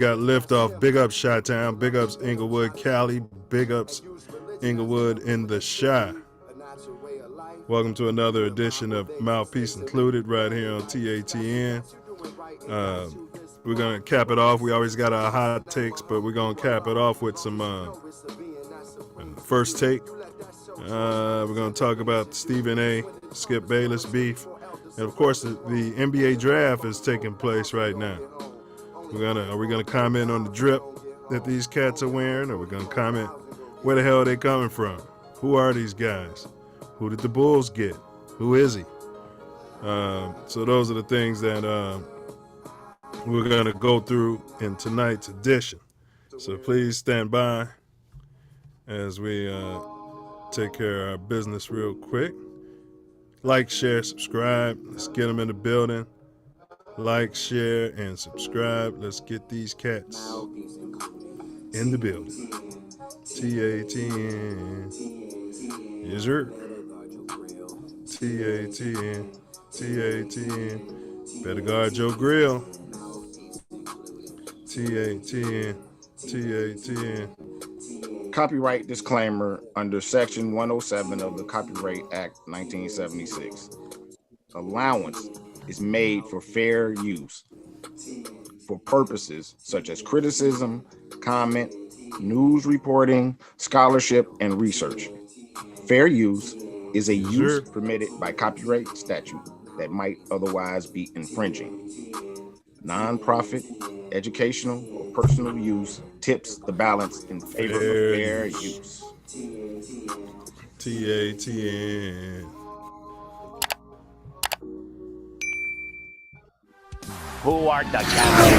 got liftoff. Big ups Chi-Town. Big ups Inglewood, Cali. Big ups Inglewood in the Chi. Welcome to another edition of Mouthpiece Included right here on TATN. We're going to cap it off. We always got our hot takes, but we're going to cap it off with some first take. We're going to talk about Stephen A. Skip Bayless beef. And of course, the NBA draft is taking place right now. Are we gonna comment on the drip that these cats are wearing? Or are we gonna comment where the hell are they coming from? Who are these guys? Who did the Bulls get? Who is he? So those are the things that we're gonna go through in tonight's edition. So please stand by as we take care of our business real quick. Like, share, subscribe. Let's get them in the building. Like, share, and subscribe. Let's get these cats in the building. TATN. Yes, sir. TATN. TATN. Better guard your grill. TATN. TATN. Copyright disclaimer under Section 107 of the Copyright Act 1976. Allowance is made for fair use for purposes such as criticism, comment, news reporting, scholarship, and research. Fair use is a use permitted by copyright statute that might otherwise be infringing. Non-profit, educational, or personal use tips the balance in favor of fair use. TATN. Who are the guys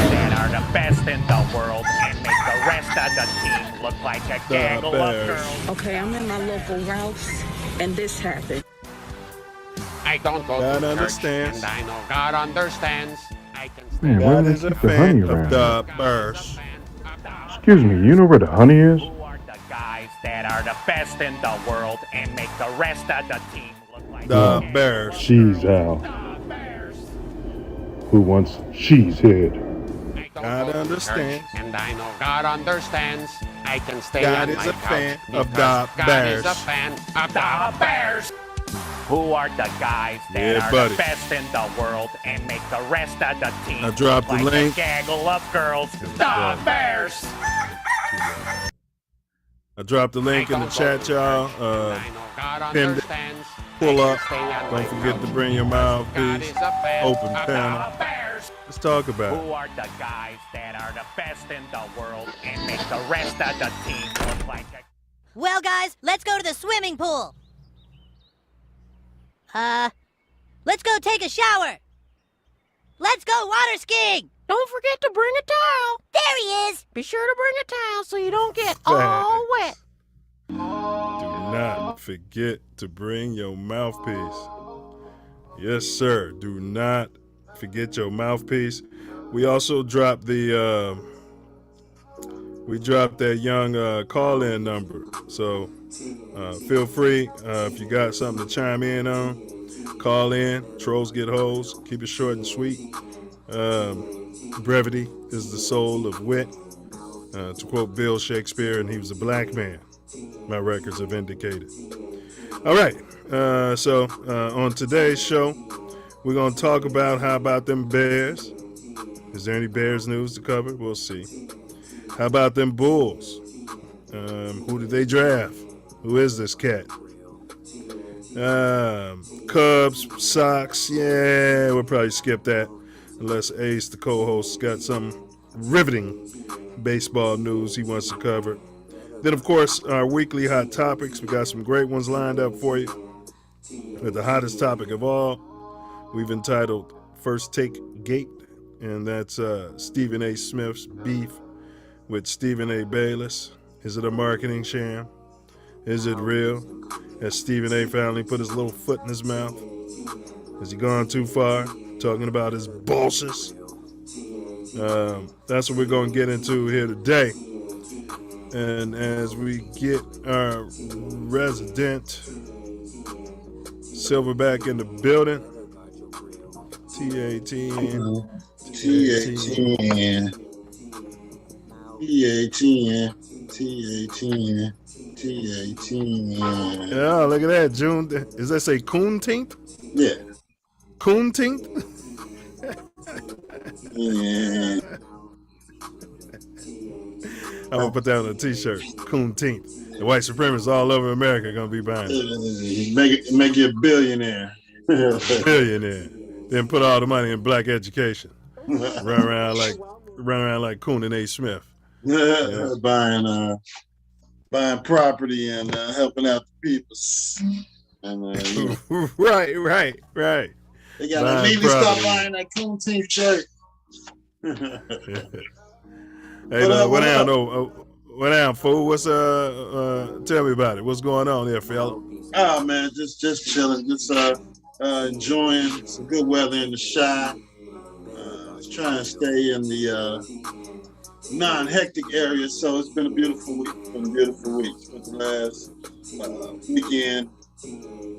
that are the best in the world and make the rest of the team look like a gaggle of girls? Okay, I'm in my local Ralph's, and this happened. I don't go God to understands. church, and I know God understands. I can Man, stand why God do they is a keep the honey fan of around? the Bears. Excuse me, you know where the honey is? Who are the guys that are the best in the world and make the rest of the team look like The Bears. She's out. the Bears? Who wants she's head? I don't God go to understands. church, and I know God understands. I can stay God on is my a couch fan of because the God is a Bears. fan of the Bears. Who are the guys that Yeah, are buddy. the best in the world and make the rest of the team I dropped look the like link. a gaggle of girls? The Bears. I dropped the link in the chat, y'all. Pinned it. Pull up. Don't forget to bring your mouthpiece. Open panel. Let's talk about Who it. are the guys that are the best in the world and make the rest of the team look like a... Well, guys, let's go to the swimming pool. Let's go take a shower. Let's go water skiing. Don't forget to bring a towel. There he is. Be sure to bring a towel so you don't get all wet. Do not forget to bring your mouthpiece. Yes, sir. Do not forget your mouthpiece. We also dropped that young call-in number. So feel free if you got something to chime in on. Call in. Trolls get hoes. Keep it short and sweet. Brevity is the soul of wit. To quote Bill Shakespeare, and he was a black man. My records have indicated. All right. So on today's show, we're going to talk about how about them Bears. Is there any Bears news to cover? We'll see. How about them Bulls? Who did they draft? Who is this cat? Cubs, Sox. Yeah, we'll probably skip that unless Ace, the co-host, got some riveting baseball news he wants to cover. Then, of course, our weekly hot topics. We got some great ones lined up for you. But the hottest topic of all, we've entitled First Take Gate, and that's Stephen A. Smith's beef with Stephen A. Bayless. Is it a marketing sham? Is it real? Has Stephen A. finally put his little foot in his mouth? Has he gone too far? Talking about his bosses. That's what we're going to get into here today. And as we get our resident Silverback in the building, TATN. TATN. TATN. TATN. Yeah, look at that. June. Does that say Coonteenth? Yeah. Coonteenth? Yeah. I'm gonna put that on a T-shirt. Coonteenth. The white supremacists all over America are gonna be buying it. Make you a billionaire. Billionaire. Then put all the money in black education. Run around like Coon and A. Smith. Yeah. Buying property and helping out the peoples. And Right. They gotta immediately stop buying that Coon Team shirt. Hey, what down though? What down, fool? What's tell me about it. What's going on there, fella? Oh man, just chilling, just enjoying some good weather in the Chi. Just trying to stay in the non-hectic area, so it's been a beautiful week. Spent the last weekend,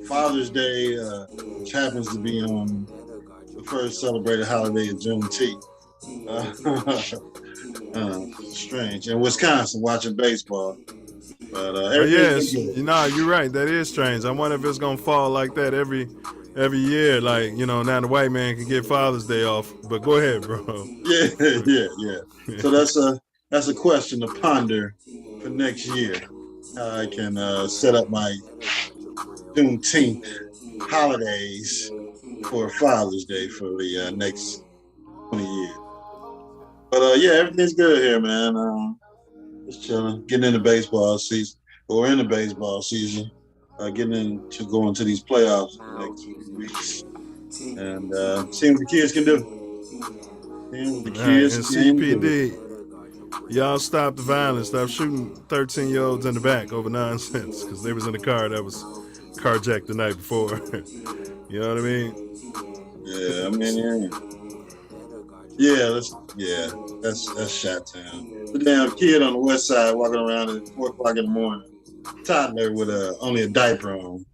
Father's Day, which happens to be on the first celebrated holiday of Juneteenth. Strange. In Wisconsin, watching baseball. But yes, you're right. That is strange. I wonder if it's gonna fall like that every year. Like, now the white man can get Father's Day off. But go ahead, bro. Yeah. So that's a question to ponder for next year. How I can set up my Juneteenth holidays for Father's Day for the next 20 years. But yeah, everything's good here, man. Just chilling, getting into baseball season, or in the baseball season, getting into going to these playoffs in the next few weeks, and seeing what the kids can do. Seeing what the kids and CPD, y'all stop the violence. Stop shooting 13-year-olds in the back over nonsense because they was in a car that was carjacked the night before. You know what I mean? Yeah, I mean, that's Shot Town. The damn kid on the west side walking around at 4 o'clock in the morning, toddler with only a diaper on.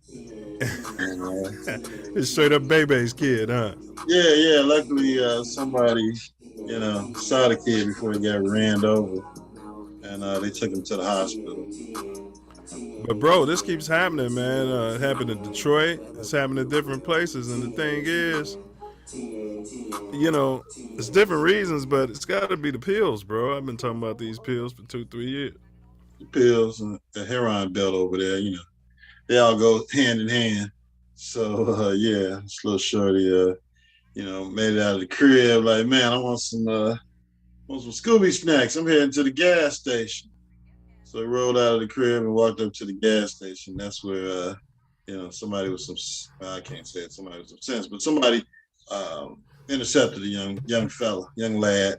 It's straight up Bebe's kid, huh? Yeah. Luckily, somebody, saw the kid before he got ran over, and they took him to the hospital. But bro, this keeps happening, man. It happened in Detroit. It's happening in different places, and the thing is, it's different reasons, but it's got to be the pills, bro. I've been talking about these pills for 2-3 years. The pills and the heroin belt over there, they all go hand in hand. So yeah, this little shorty, made it out of the crib like, man, I want some Scooby snacks. I'm heading to the gas station. So he rolled out of the crib and walked up to the gas station. That's where somebody with I can't say it, somebody with some sense, but somebody intercepted a young fella, young lad,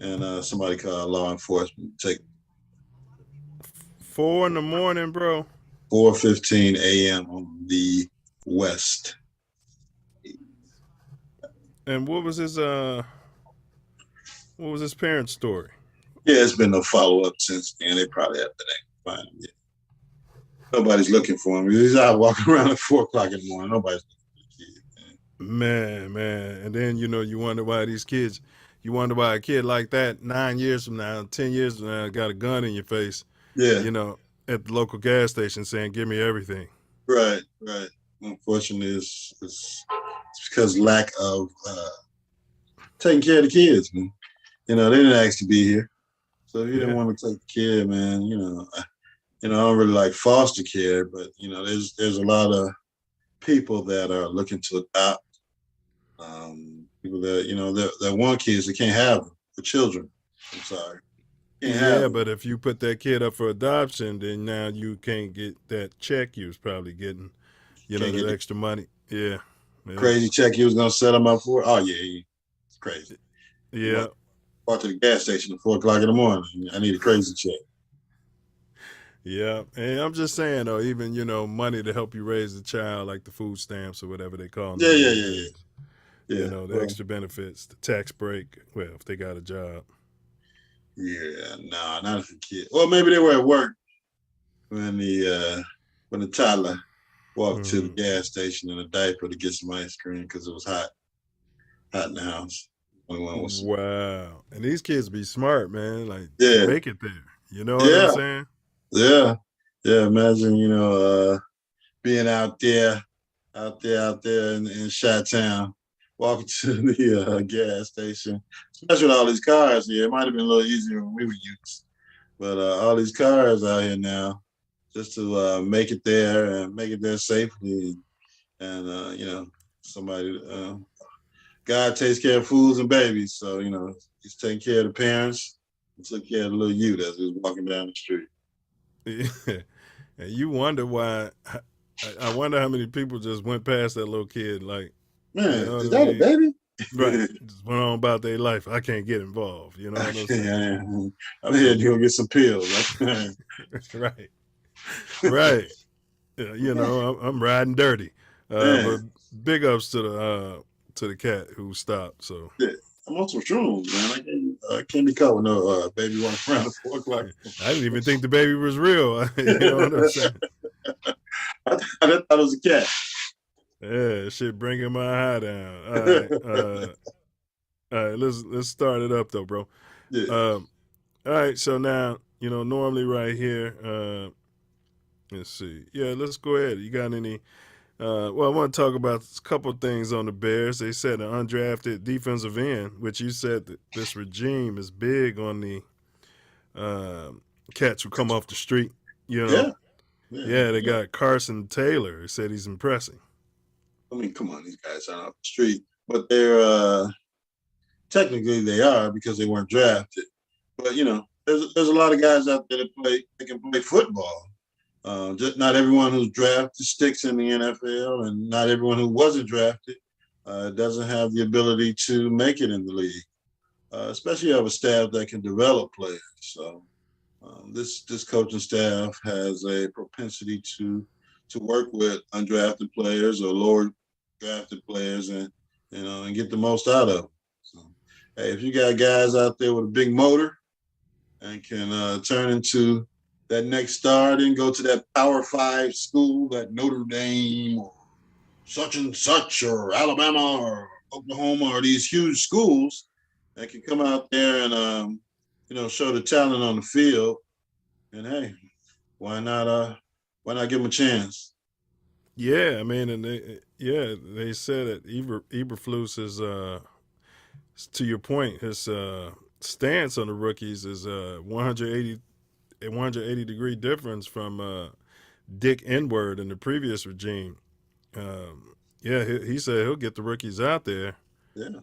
and somebody called law enforcement to take 4 a.m, bro. 4:15 a.m. on the west. And what was his parents' story? Yeah, it's been no follow-up since then. They probably haven't been able to find him yet. Nobody's looking for him. He's out walking around at 4 o'clock in the morning. Nobody's looking for the kid. Man. And then, you wonder why a kid like that 9 years from now, 10 years from now, got a gun in your face. Yeah. At the local gas station saying, give me everything. Right. Unfortunately, it's because lack of taking care of the kids, man. They didn't ask to be here. So if you didn't want to take care, man, I don't really like foster care, but, there's a lot of people that are looking to adopt. People that, that want kids, they can't have them for children. I'm sorry. But if you put that kid up for adoption, then now you can't get that check you was probably getting, that extra money. Yeah. Crazy check you was going to set him up for? Oh, yeah. It's crazy. Yeah. Walk to the gas station at 4 o'clock in the morning. I need a crazy check. Yeah. And I'm just saying, though, even, money to help you raise the child, like the food stamps or whatever they call them. Yeah. The extra benefits, the tax break, well, if they got a job. Yeah, no, not as a kid. Well, maybe they were at work when the toddler walked to the gas station in a diaper to get some ice cream because it was hot in the house. 21 was. Wow. And these kids be smart, man, like to Yeah. make it there. You know what Yeah. I'm saying? Yeah. Yeah. Imagine, being out there in Chi-Town, walking to the gas station, especially with all these cars here. It might have been a little easier when we were youths, but all these cars out here now, just to make it there and make it there safely, and somebody, God takes care of fools and babies, so he's taking care of the parents and took care of the little youth as he was walking down the street. Yeah. And you wonder why. I wonder how many people just went past that little kid, like, Man, you know is what that I a mean? baby? Right. Just went on about their life. I can't get involved. You know what I'm saying? I'm here to go get some pills. Right. Right. Yeah, I'm riding dirty. But big ups to the cat who stopped. So Yeah, I'm on some shrooms, man. I can't be caught with no baby running around at 4 o'clock. I didn't even think the baby was real. You know what I'm saying? I thought it was a cat. Yeah, shit bringing my high down. All right, let's start it up though, bro. Yeah. All right, so now normally right here. Let's see. Yeah, let's go ahead. You got any? Well, I want to talk about a couple of things on the Bears. They said an undrafted defensive end, which you said that this regime is big on the cats who come off the street. Yeah. They got Carson Taylor. He said he's impressing. I mean, come on, these guys aren't off the street, but they're technically they are because they weren't drafted. But there's a lot of guys out there that can play football. Just not everyone who's drafted sticks in the NFL, and not everyone who wasn't drafted doesn't have the ability to make it in the league. Especially you have a staff that can develop players. So this coaching staff has a propensity to work with undrafted players or lower drafted players and get the most out of them. So, hey, if you got guys out there with a big motor and can turn into that next star, then go to that Power 5 school, that Notre Dame or such and such or Alabama or Oklahoma or these huge schools that can come out there and show the talent on the field. And hey, why not give them a chance? Yeah, I mean, and they said that Eberflus is to your point, his stance on the rookies is 180-degree difference from Dick Enward in the previous regime. He said he'll get the rookies out there. Yeah.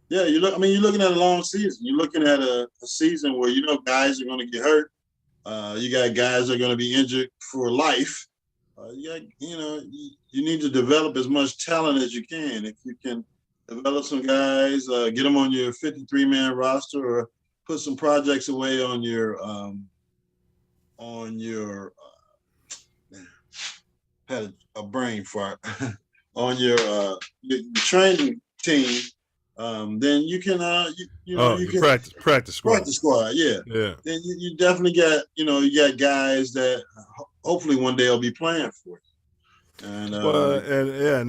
Yeah, you're looking at a long season. You're looking at a season where guys are going to get hurt. You got guys that are going to be injured for life. You need to develop as much talent as you can. If you can develop some guys, get them on your 53-man roster, or put some projects away on your had a brain fart on your training team. Then you can you can practice squad. Practice squad, yeah. Yeah. Then you definitely got you got guys that hopefully one day will be playing for you. And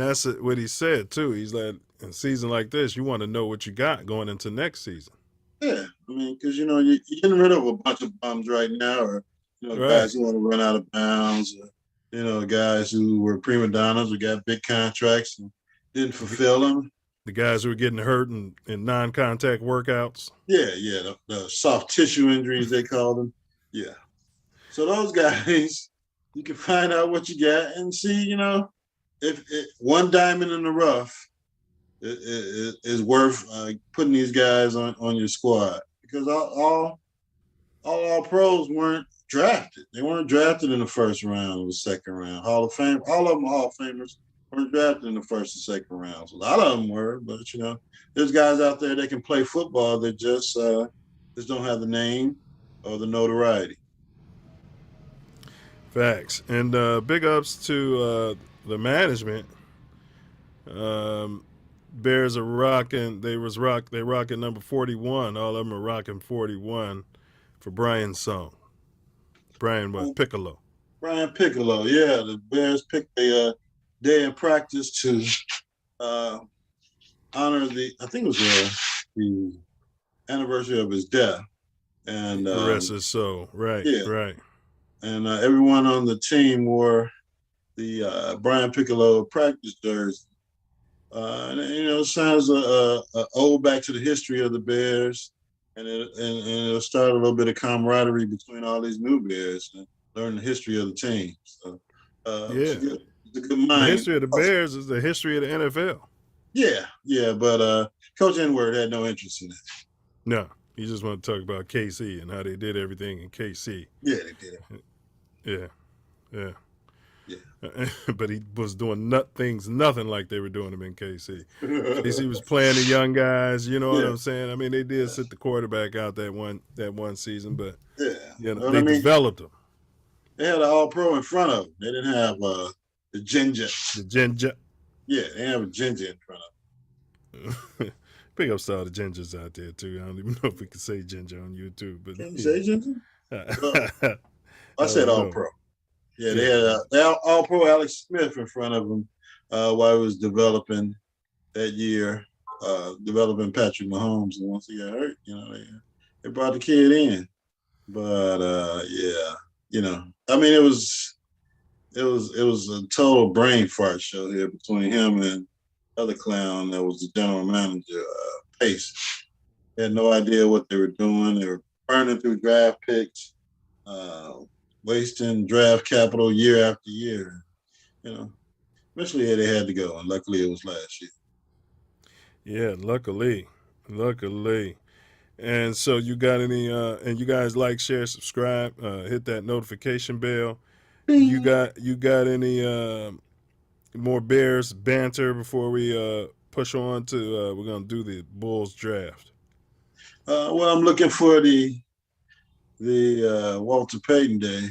that's what he said too. He's like, in a season like this, you want to know what you got going into next season. Yeah, I mean, because you're getting rid of a bunch of bums right now, or guys who want to run out of bounds, or, guys who were prima donnas who got big contracts and didn't fulfill them. The guys who are getting hurt in non-contact workouts. Yeah, the soft tissue injuries they call them. Yeah, so those guys, you can find out what you got and see, if one diamond in the rough is worth putting these guys on your squad, because all pros weren't drafted. They weren't drafted in the first round or the second round. Hall of Fame, all of them Hall of Famers weren't drafted in the first and second rounds. A lot of them were, but there's guys out there that can play football that just don't have the name or the notoriety. Facts. And big ups to the management. Bears are rocking. They rocking number 41. All of them are rocking 41 for Brian's song. Brian Piccolo. Brian Piccolo, yeah. The Bears picked a day in practice to honor I think it was the anniversary of his death. And The rest is so. Right, yeah. right. And everyone on the team wore the Brian Piccolo practice jersey. And it sounds a ode back to the history of the Bears, and it'll start a little bit of camaraderie between all these new Bears and learn the history of the team. So it's a good mind. The history of the Bears is the history of the NFL. Yeah, but Coach N-Word had no interest in it. No, he just wanted to talk about KC and how they did everything in KC. Yeah, they did it. Yeah. But he was doing nothing like they were doing them in KC. KC was playing the young guys, you know what I'm saying? I mean, they did sit the quarterback out that one season, but they developed them. They had an All-Pro in front of them. They didn't have the ginger. The ginger. Yeah, they didn't have a ginger in front of them. Pick up some of the gingers out there too. I don't even know if we can say ginger on YouTube, but can you say ginger? I said All-Pro. Yeah, they had All-Pro Alex Smith in front of him while he was developing that year, developing Patrick Mahomes. And once he got hurt, they brought the kid in. But I mean, it was a total brain fart show here between him and the other clown that was the general manager, Pace. They had no idea what they were doing. They were burning through draft picks. Wasting draft capital year after year, eventually they had to go, and luckily it was last year. Yeah, luckily. And so you got any, and you guys like, share, subscribe, hit that notification bell. You got any more Bears banter before we push on to, we're going to do the Bulls draft? Well, I'm looking for the Walter Payton Day.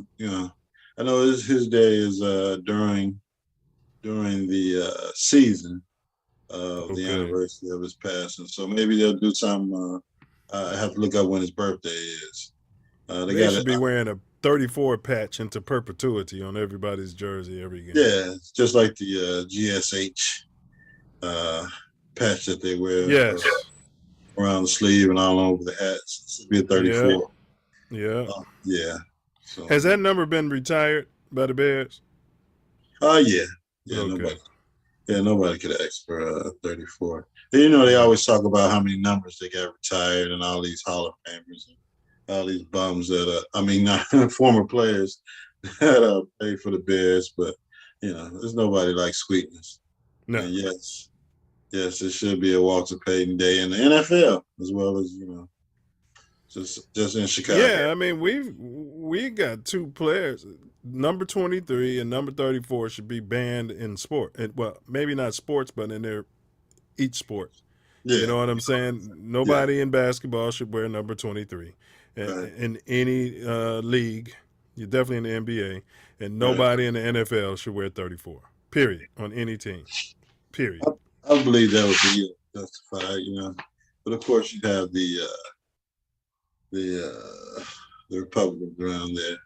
I know his day is during the season of the anniversary of his passing. So maybe they'll do something. I have to look up when his birthday is. They should be wearing a 34 patch into perpetuity on everybody's jersey every game. Yeah, it's just like the GSH patch that they wear. Yes. Around the sleeve and all over the hats. It should be a 34. Yeah. So, has that number been retired by the Bears? Yeah. Okay. Nobody could ask for 34. They always talk about how many numbers they got retired and all these Hall of Famers and all these bums that former players that played for the Bears, but there's nobody like Sweetness. No. And yes, it should be a Walter Payton Day in the NFL as well as just in Chicago. Yeah, I mean we got two players. Number 23 and number 34 should be banned in sport. Well, maybe not sports, but in each sport. Yeah. You know what I'm saying? Nobody in basketball should wear number 23. In any league, you're definitely in the NBA, and nobody in the NFL should wear 34. Period. On any team. Period. I believe that would be justified, but of course you have the Republicans around there.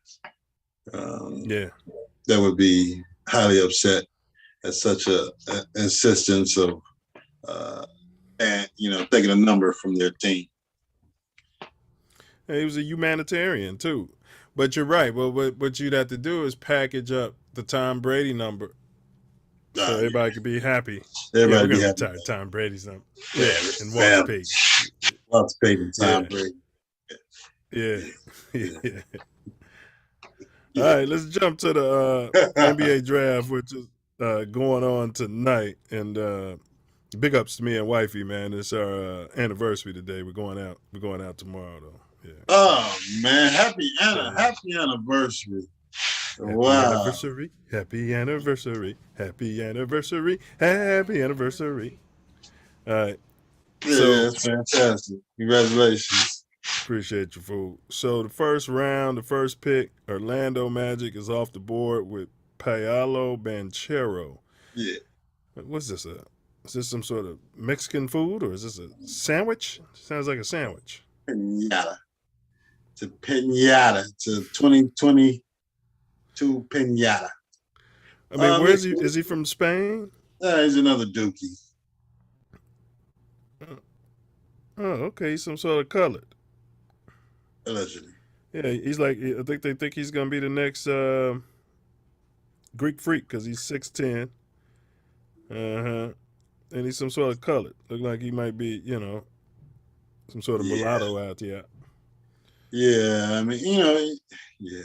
That would be highly upset at such a insistence of taking a number from their team. He was a humanitarian too, but you're right. Well, what you'd have to do is package up the Tom Brady number, so everybody could be happy. Everybody be happy. Tom Brady's number. And Walter Payton. Walter Payton, Tom Brady. Yeah. All right, let's jump to the NBA draft, which is going on tonight. And big ups to me and wifey, man. It's our anniversary today. We're going out tomorrow, though. Yeah. Oh man, happy anniversary! Wow. Happy anniversary! All right. Yeah, that's fantastic. Congratulations. Appreciate you, fool. So the first round, the first pick, Orlando Magic is off the board with Paolo Banchero. Yeah. What's this? Is this some sort of Mexican food, or is this a sandwich? Sounds like a sandwich. Pinata. It's a pinata. It's a 2022 pinata. I mean, where is he? Is he from Spain? He's another Dookie. Oh, okay. He's some sort of colored. Allegedly. Yeah, he's like. I think they think he's gonna be the next Greek freak because he's 6'10". And he's some sort of colored. Look like he might be, some sort of Yeah. mulatto out there. Yeah, I mean, yeah.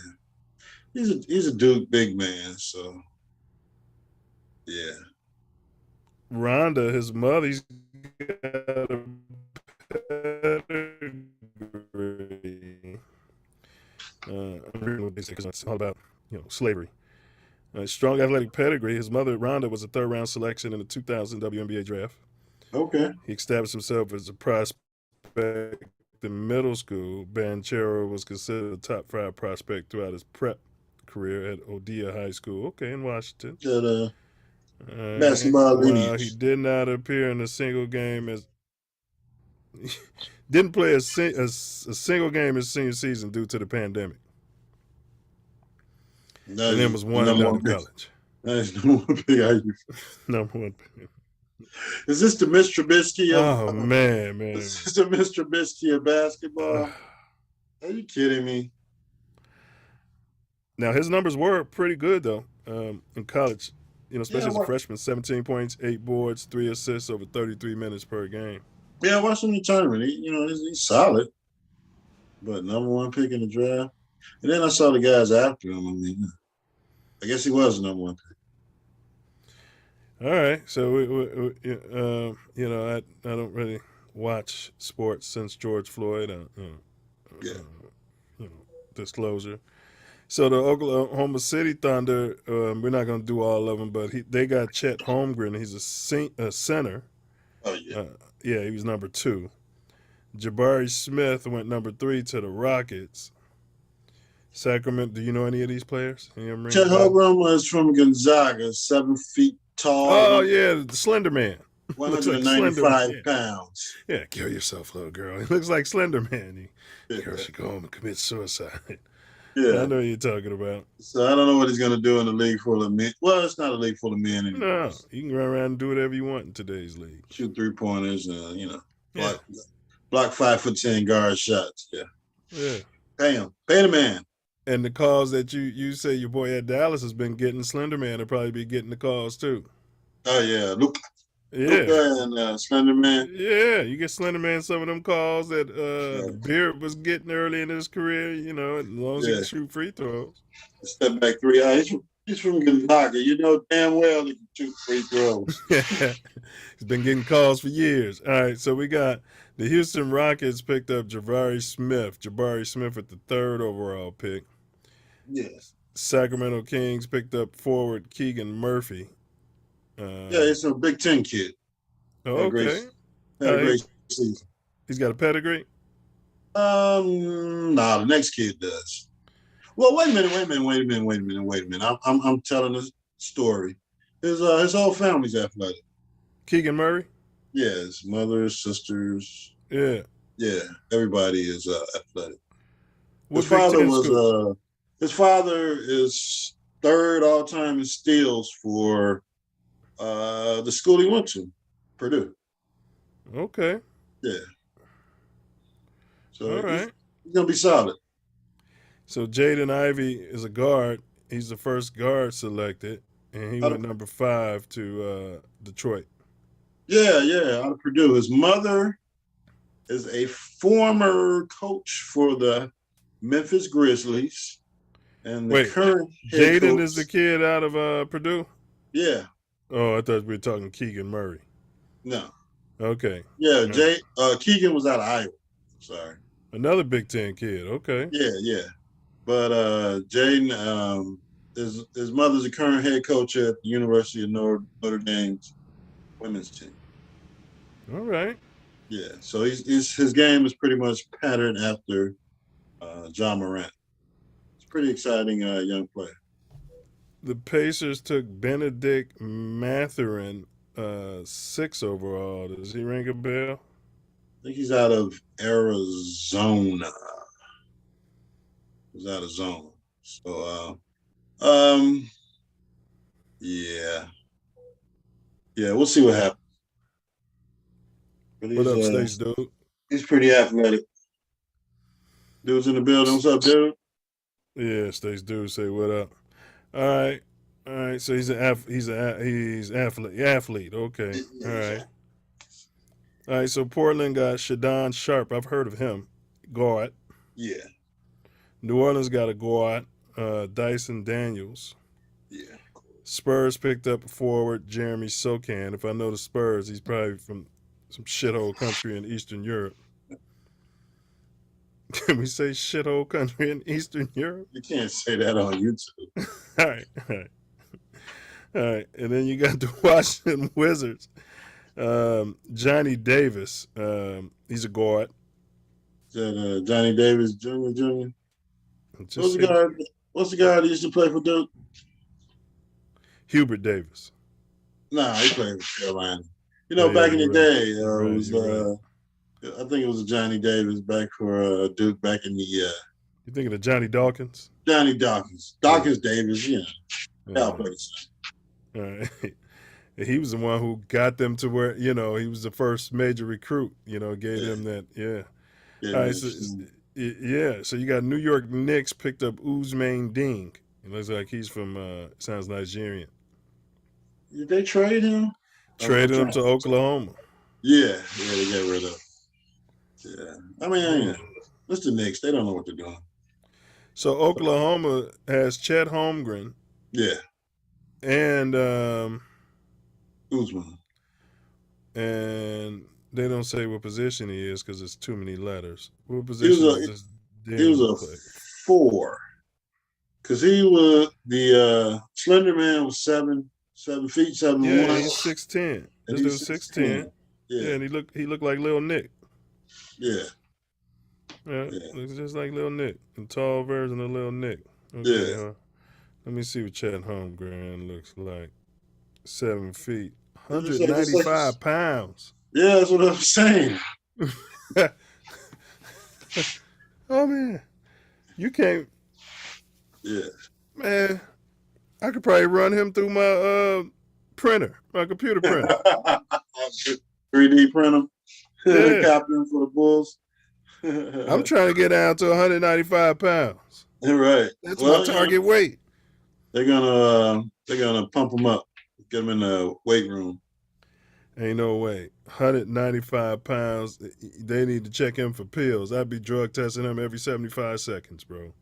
He's a Duke big man, so yeah. Rhonda, his mother, he's got a pedigree. I'm reading what they say because it's all about, slavery. Strong athletic pedigree. His mother, Rhonda, was a third-round selection in the 2000 WNBA draft. Okay. He established himself as a prospect in middle school. Banchero was considered a top 5 prospect throughout his prep career at Odia High School. Okay, in Washington. Got basketball While lineage. he did not appear in a single game as didn't play a single game his senior season due to the pandemic. And then was one and done in college. That's number one pick. Number one pick. Is this the Mr. Trubisky of? Oh man. Is this the Mr. Trubisky of basketball? Are you kidding me? Now his numbers were pretty good though in college. Especially as a freshman, 17 points, 8 boards, 3 assists over 33 minutes per game. Yeah, I watched him in the tournament. He's solid, but number one pick in the draft. And then I saw the guys after him. I mean, I guess he was the number one pick. All right, so I don't really watch sports since George Floyd. Disclosure. So the Oklahoma City Thunder, we're not going to do all of them, but they got Chet Holmgren. He's a center. Oh, yeah. He was number 2. Jabari Smith went number 3 to the Rockets. Sacramento, do you know any of these players? Chet Holmgren was from Gonzaga, 7 feet tall. Oh, yeah, the Slender Man. 195 pounds. Yeah, kill yourself, little girl. He looks like Slender Man. Girl should go home and commit suicide. Yeah. I know what you're talking about. So I don't know what he's going to do in a league full of men. Well, it's not a league full of men anymore. No, you can run around and do whatever you want in today's league. Shoot 3-pointers, block 5'10" guard shots. Yeah. Pay him. Pay the man. And the calls that you say your boy at Dallas has been getting, Slender Man will probably be getting the calls too. Oh, yeah. Luka and Slender Man. Yeah, you get Slender Man some of them calls that Beard was getting early in his career, as long as he can shoot free throws. Step back 3. He's from Gonzaga. You know damn well he can shoot free throws. He's been getting calls for years. All right, so we got the Houston Rockets picked up Jabari Smith with the 3rd overall pick. Yes. Sacramento Kings picked up forward Keegan Murphy. He's a Big Ten kid. Oh, okay. Had a great season. He's got a pedigree? The next kid does. Well, wait a minute. I'm telling a story. His whole family's athletic. Keegan Murray? Yeah, his mother, his sisters. Yeah. Yeah, everybody is athletic. His father is 3rd all-time in steals for the school he went to, Purdue. Okay. Yeah. So all right. He's gonna be solid. So Jaden Ivey is a guard. He's the first guard selected, and he went number 5 to Detroit. Yeah, out of Purdue. His mother is a former coach for the Memphis Grizzlies, and the current head Jaden coach is the kid out of Purdue. Yeah. Oh, I thought we were talking Keegan Murray. No. Okay. Yeah, Keegan was out of Iowa. Sorry. Another Big Ten kid. Okay. Yeah. But Jaden, his mother's a current head coach at the University of Notre Dame's women's team. All right. Yeah. So his game is pretty much patterned after John Morant. It's a pretty exciting young player. The Pacers took Benedict Mathurin, 6 overall. Does he ring a bell? I think he's out of Arizona. He's out of zone. So, yeah, we'll see what happens. What up, Stace, dude? He's pretty athletic. Dude's in the building. What's up, dude? Yeah, Stace dude say what up. All right. So he's he's athlete. Okay, all right. All right. So Portland got Shadon Sharp. I've heard of him. Guard. Yeah. New Orleans got a guard, Dyson Daniels. Yeah. Spurs picked up a forward, Jeremy Sokan. If I know the Spurs, he's probably from some shithole country in Eastern Europe. Can we say shithole country in Eastern Europe? You can't say that on YouTube. All right. And then you got the Washington Wizards. Johnny Davis. He's a guard. Is that Johnny Davis Jr.? Just What's the guy that used to play for Duke? Hubert Davis. Nah, he played for Carolina. Back in the day, it was I think it was Johnny Davis back for Duke back in the You thinking of Johnny Dawkins? Johnny Dawkins. Dawkins Davis, All right. He was the one who got them to where, he was the first major recruit, gave them that, Yeah, all right, so you got New York Knicks picked up Ousmane Dieng. It looks like he's from, sounds Nigerian. Did they trade him? Traded him to Oklahoma. Yeah, they got rid of him. Yeah. I mean, it's the Knicks. They don't know what they're doing. So Oklahoma has Chet Holmgren. Yeah. And Usman. And they don't say what position he is because it's too many letters. What position is this? He was a 4. Because he was the slender man was 7 feet, 7'1". Yeah, he's 6'10". This dude's 6'10". Yeah, and he looked like Lil Nick. Yeah. Looks just like Lil Nick, a tall version of Lil Nick. Okay, Yeah. Let me see what Chet Holmgren looks like. 7 feet, 195 pounds. Yeah, that's what I'm saying. Oh man, you can't. Yeah. Man, I could probably run him through my printer, my computer printer. 3D printer. Yeah. Captain for the Bulls. I'm trying to get down to 195 pounds. Right. That's my target weight. They're gonna pump him up, get him in the weight room. Ain't no way. 195 pounds. They need to check him for pills. I'd be drug testing him every 75 seconds, bro.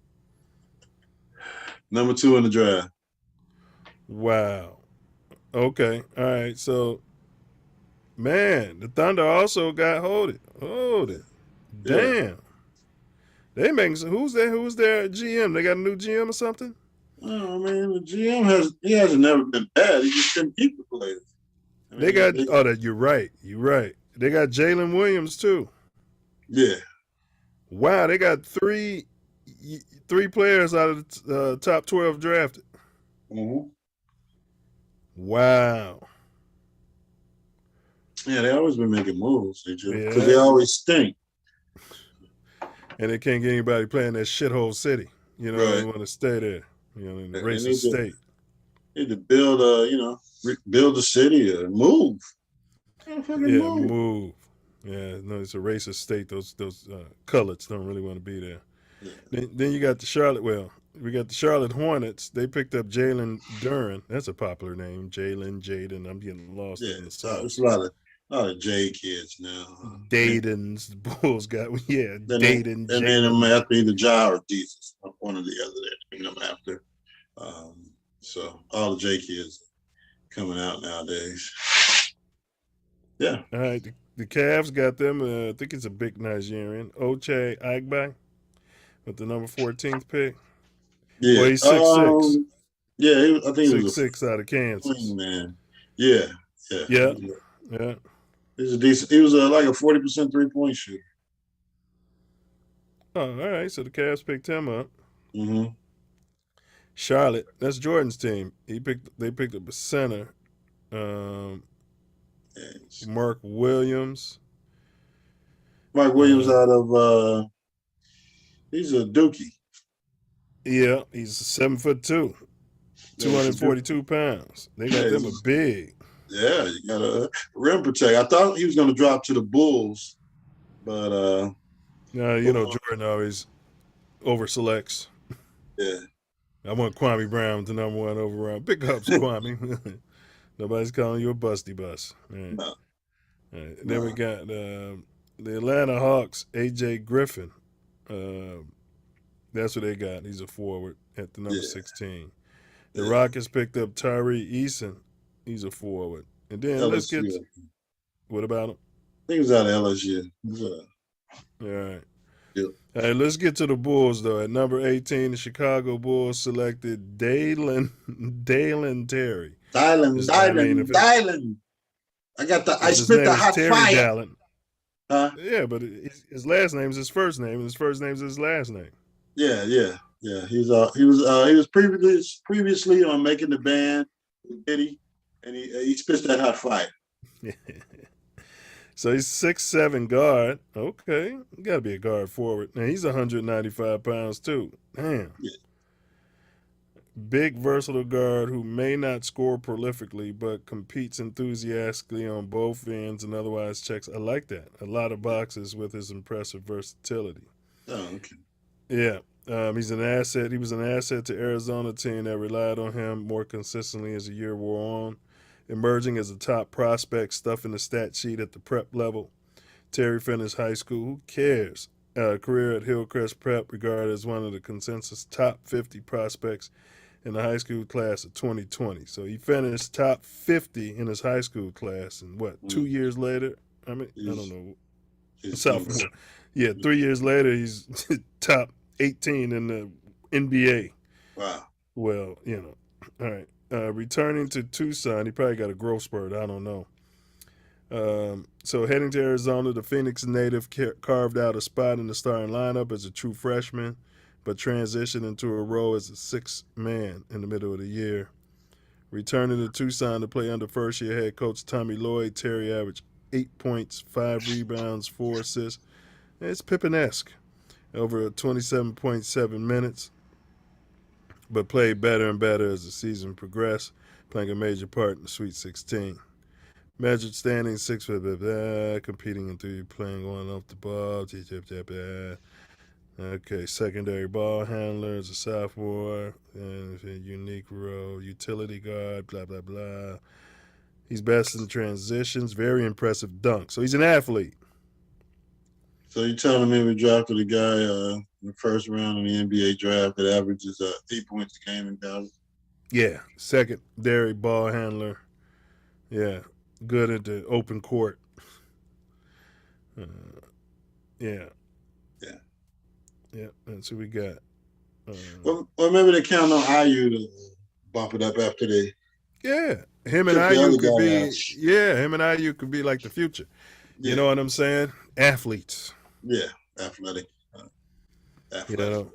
Number 2 in the draft. Wow. Okay. All right. So, man, the Thunder also got hold it. Damn. Yeah. They making some. Who's their GM? They got a new GM or something? Oh man, the GM hasn't never been bad. He just couldn't keep the players. You're right. They got Jalen Williams too. Yeah. Wow, they got three players out of the top 12 drafted. Mm-hmm. Wow. Yeah, they always been making moves, because they always stink. And they can't get anybody playing that shithole city. They want to stay there. In the racist state. Need to build build a city or move. Move. Yeah, no, it's a racist state. Those coloreds don't really want to be there. Yeah. Then you got the Charlotte Hornets. They picked up Jalen Duren. That's a popular name. Jaden. I'm getting lost in the South. There's a lot of J kids now. Daden's the Bulls got Daden. And then I'm after either Ja or Jesus. One or the other there. I'm after. So all the J kids coming out nowadays. Yeah. All right. The Cavs got them. I think it's a big Nigerian, Ochai Agbai, with the number 14th pick. Yeah. Well, he's 6'6". Yeah, I think he was 6'6" out of Kansas. Man. Yeah. He's a decent. He was like a 40% 3-point shooter. Oh, all right. So the Cavs picked him up. Mm-hmm. Charlotte, that's Jordan's team. They picked up a center, Mark Williams. Mark Williams out of he's a Dookie. Yeah, he's 7'2", 242 pounds. They got them a big. Yeah, you got a rim protect. I thought he was going to drop to the Bulls, But You know, Jordan always over selects. yeah, I want Kwame Brown with the number 1 overall. Big ups, Kwame. Nobody's calling you a busty bus. All right. no, All right. Then we no, got the Atlanta Hawks, A.J. Griffin. That's what they got. He's a forward at the number yeah, 16. The yeah. Rockets picked up Tyree Eason. He's a forward. And then let's get LSU. what about him? I think he was out of LSU. All right. Yep. All right, let's get to the Bulls, though. At number 18, the Chicago Bulls selected Dalen Terry. Dylan. I His spit name the is hot Terry fire. Dalen. Huh? Yeah, but his last name is his first name, and his first name is his last name. Yeah. He was previously on Making the Band with Diddy, and he spits that hot fire. So he's 6'7" guard. Okay, got to be a guard forward. Now he's 195 pounds too. Damn. Yeah. Big, versatile guard who may not score prolifically, but competes enthusiastically on both ends and otherwise checks. I like that. A lot of boxes with his impressive versatility. Oh, okay. Yeah. He's an asset. He was an asset to Arizona team that relied on him more consistently as the year wore on. Emerging as a top prospect, stuffing the stat sheet at the prep level. Terry finished high school. Who cares? Career at Hillcrest Prep, regarded as one of the consensus top 50 prospects in the high school class of 2020. So he finished top 50 in his high school class, and 2 years later? I mean, I don't know. Sophomore. Yeah, 3 years later, he's top 18 in the NBA. Wow. Well, all right. Returning to Tucson, he probably got a growth spurt. I don't know. So heading to Arizona, the Phoenix native carved out a spot in the starting lineup as a true freshman, but transitioned into a role as a sixth man in the middle of the year. Returning to Tucson to play under first-year head coach Tommy Lloyd, Terry averaged 8 points, 5 rebounds, 4 assists. It's Pippen-esque over 27.7 minutes, but played better and better as the season progressed, playing a major part in the Sweet 16. Measured standing 6 foot, competing in 3, playing on off the ball. Okay, secondary ball handler as a sophomore, and a unique role, utility guard, blah, blah, blah. He's best in transitions, very impressive dunk. So he's an athlete. So you're telling me we drafted a guy in the first round in the NBA draft that averages 8 points a game in college? Yeah, secondary ball handler. Yeah, good at the open court. Yeah, that's who we got. Well, maybe they count on IU to bump it up after they. Yeah, him and took the IU other could guy be. out. Yeah, him and IU could be like the future. Yeah. You know what I'm saying? Athletes. Yeah, athletic. You know,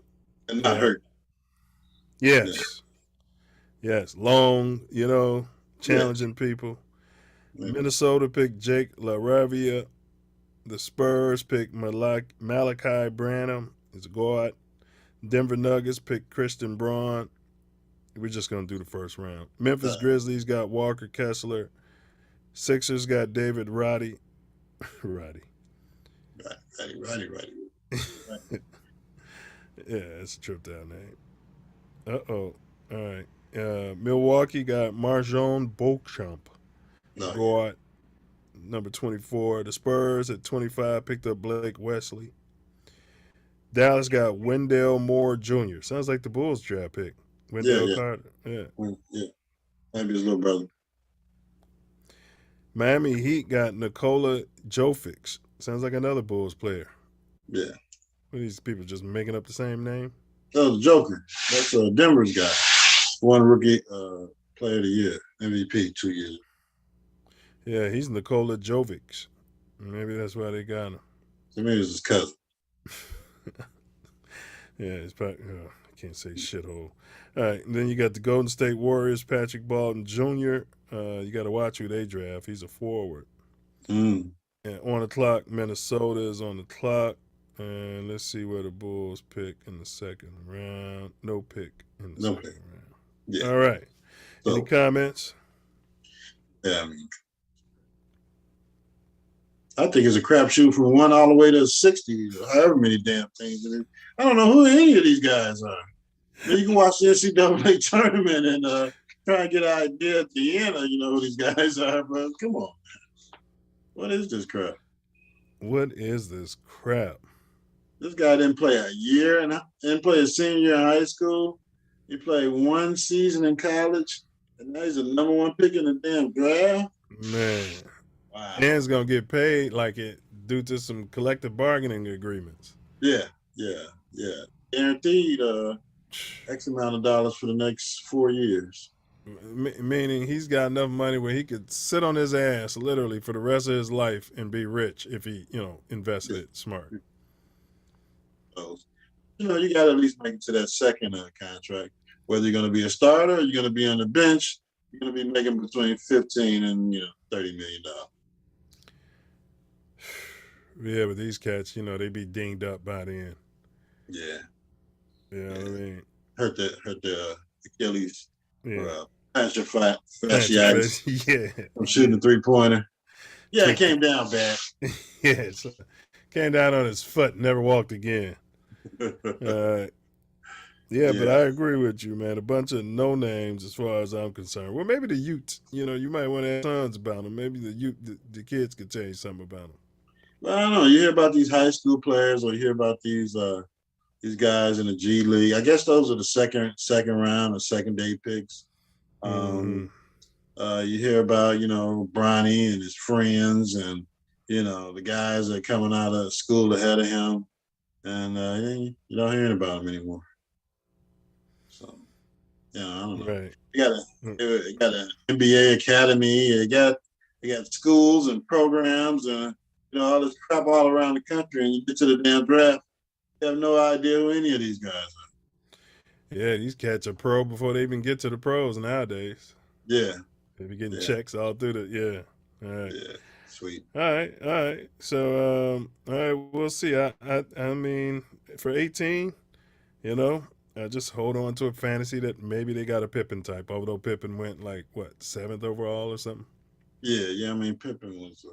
and not hurt. Yes. Yes, long. Challenging people. Yeah. Minnesota picked Jake LaRavia. The Spurs picked Malachi Branham. He's a guard. Denver Nuggets picked Christian Braun. We're just going to do the first round. Memphis Grizzlies got Walker Kessler. Sixers got David Roddy. Roddy. Yeah, it's a tripped out name. Uh-oh. All right. Milwaukee got Marjon Beauchamp. Guard, number 24. The Spurs at 25 picked up Blake Wesley. Dallas got Wendell Moore Jr. Sounds like the Bulls draft pick. Wendell Carter. Yeah. Maybe his little brother. Miami Heat got Nikola Jovic. Sounds like another Bulls player. Yeah. What are these people just making up the same name? That was Joker. That's Denver's guy. One rookie player of the year, MVP 2 years ago. Yeah, he's Nikola Jovic. Maybe that's why they got him. To me, it was his cousin. Yeah, it's probably. I can't say shithole. All right, and then you got the Golden State Warriors, Patrick Baldwin Jr. You got to watch who they draft. He's a forward. And on the clock, Minnesota is on the clock. And let's see where the Bulls pick in the second round. No pick in the second round. Yeah. All right. So, any comments? Yeah, I think it's a crapshoot from 1 all the way to 60, however many damn things it is. I don't know who any of these guys are. Now, you can watch the NCAA tournament and try and get an idea at the end of who these guys are, but come on, man. What is this crap? What is this crap? This guy didn't play a year and didn't play a senior year in high school. He played 1 season in college, and now he's the #1 pick in the damn draft. Man. Wow. And it's gonna get paid like it due to some collective bargaining agreements. Yeah. Guaranteed X amount of dollars for the next 4 years. Meaning he's got enough money where he could sit on his ass literally for the rest of his life and be rich if he, invested it smart. So, you got to at least make it to that second contract. Whether you're going to be a starter or you're going to be on the bench, you're going to be making between $15 and $30 million. Yeah, but these cats, they be dinged up by then. Yeah. You know what I mean? Hurt the Achilles. Yeah. Fasciitis. Yeah. I'm shooting a 3-pointer. Yeah, it came down bad. Yeah, so came down on his foot, never walked again. Yeah, but I agree with you, man. A bunch of no names as far as I'm concerned. Well, maybe the Utes. You might want to ask sons about them. Maybe the kids could tell you something about them. Well, I don't know. You hear about these high school players, or you hear about these guys in the G League. I guess those are the second round or second day picks. You hear about Bronny and his friends, and the guys that are coming out of school ahead of him, and you don't hear about them anymore. So, I don't know. Right. You got an NBA academy. You got schools and programs and all this crap all around the country, and you get to the damn draft, you have no idea who any of these guys are. Yeah, these cats are pro before they even get to the pros nowadays. Yeah. They be getting checks all through all right. Yeah, sweet. All right. So, all right, we'll see. I mean, for 18, just hold on to a fantasy that maybe they got a Pippen type, although Pippen went 7th overall or something. Yeah. I mean, Pippen was,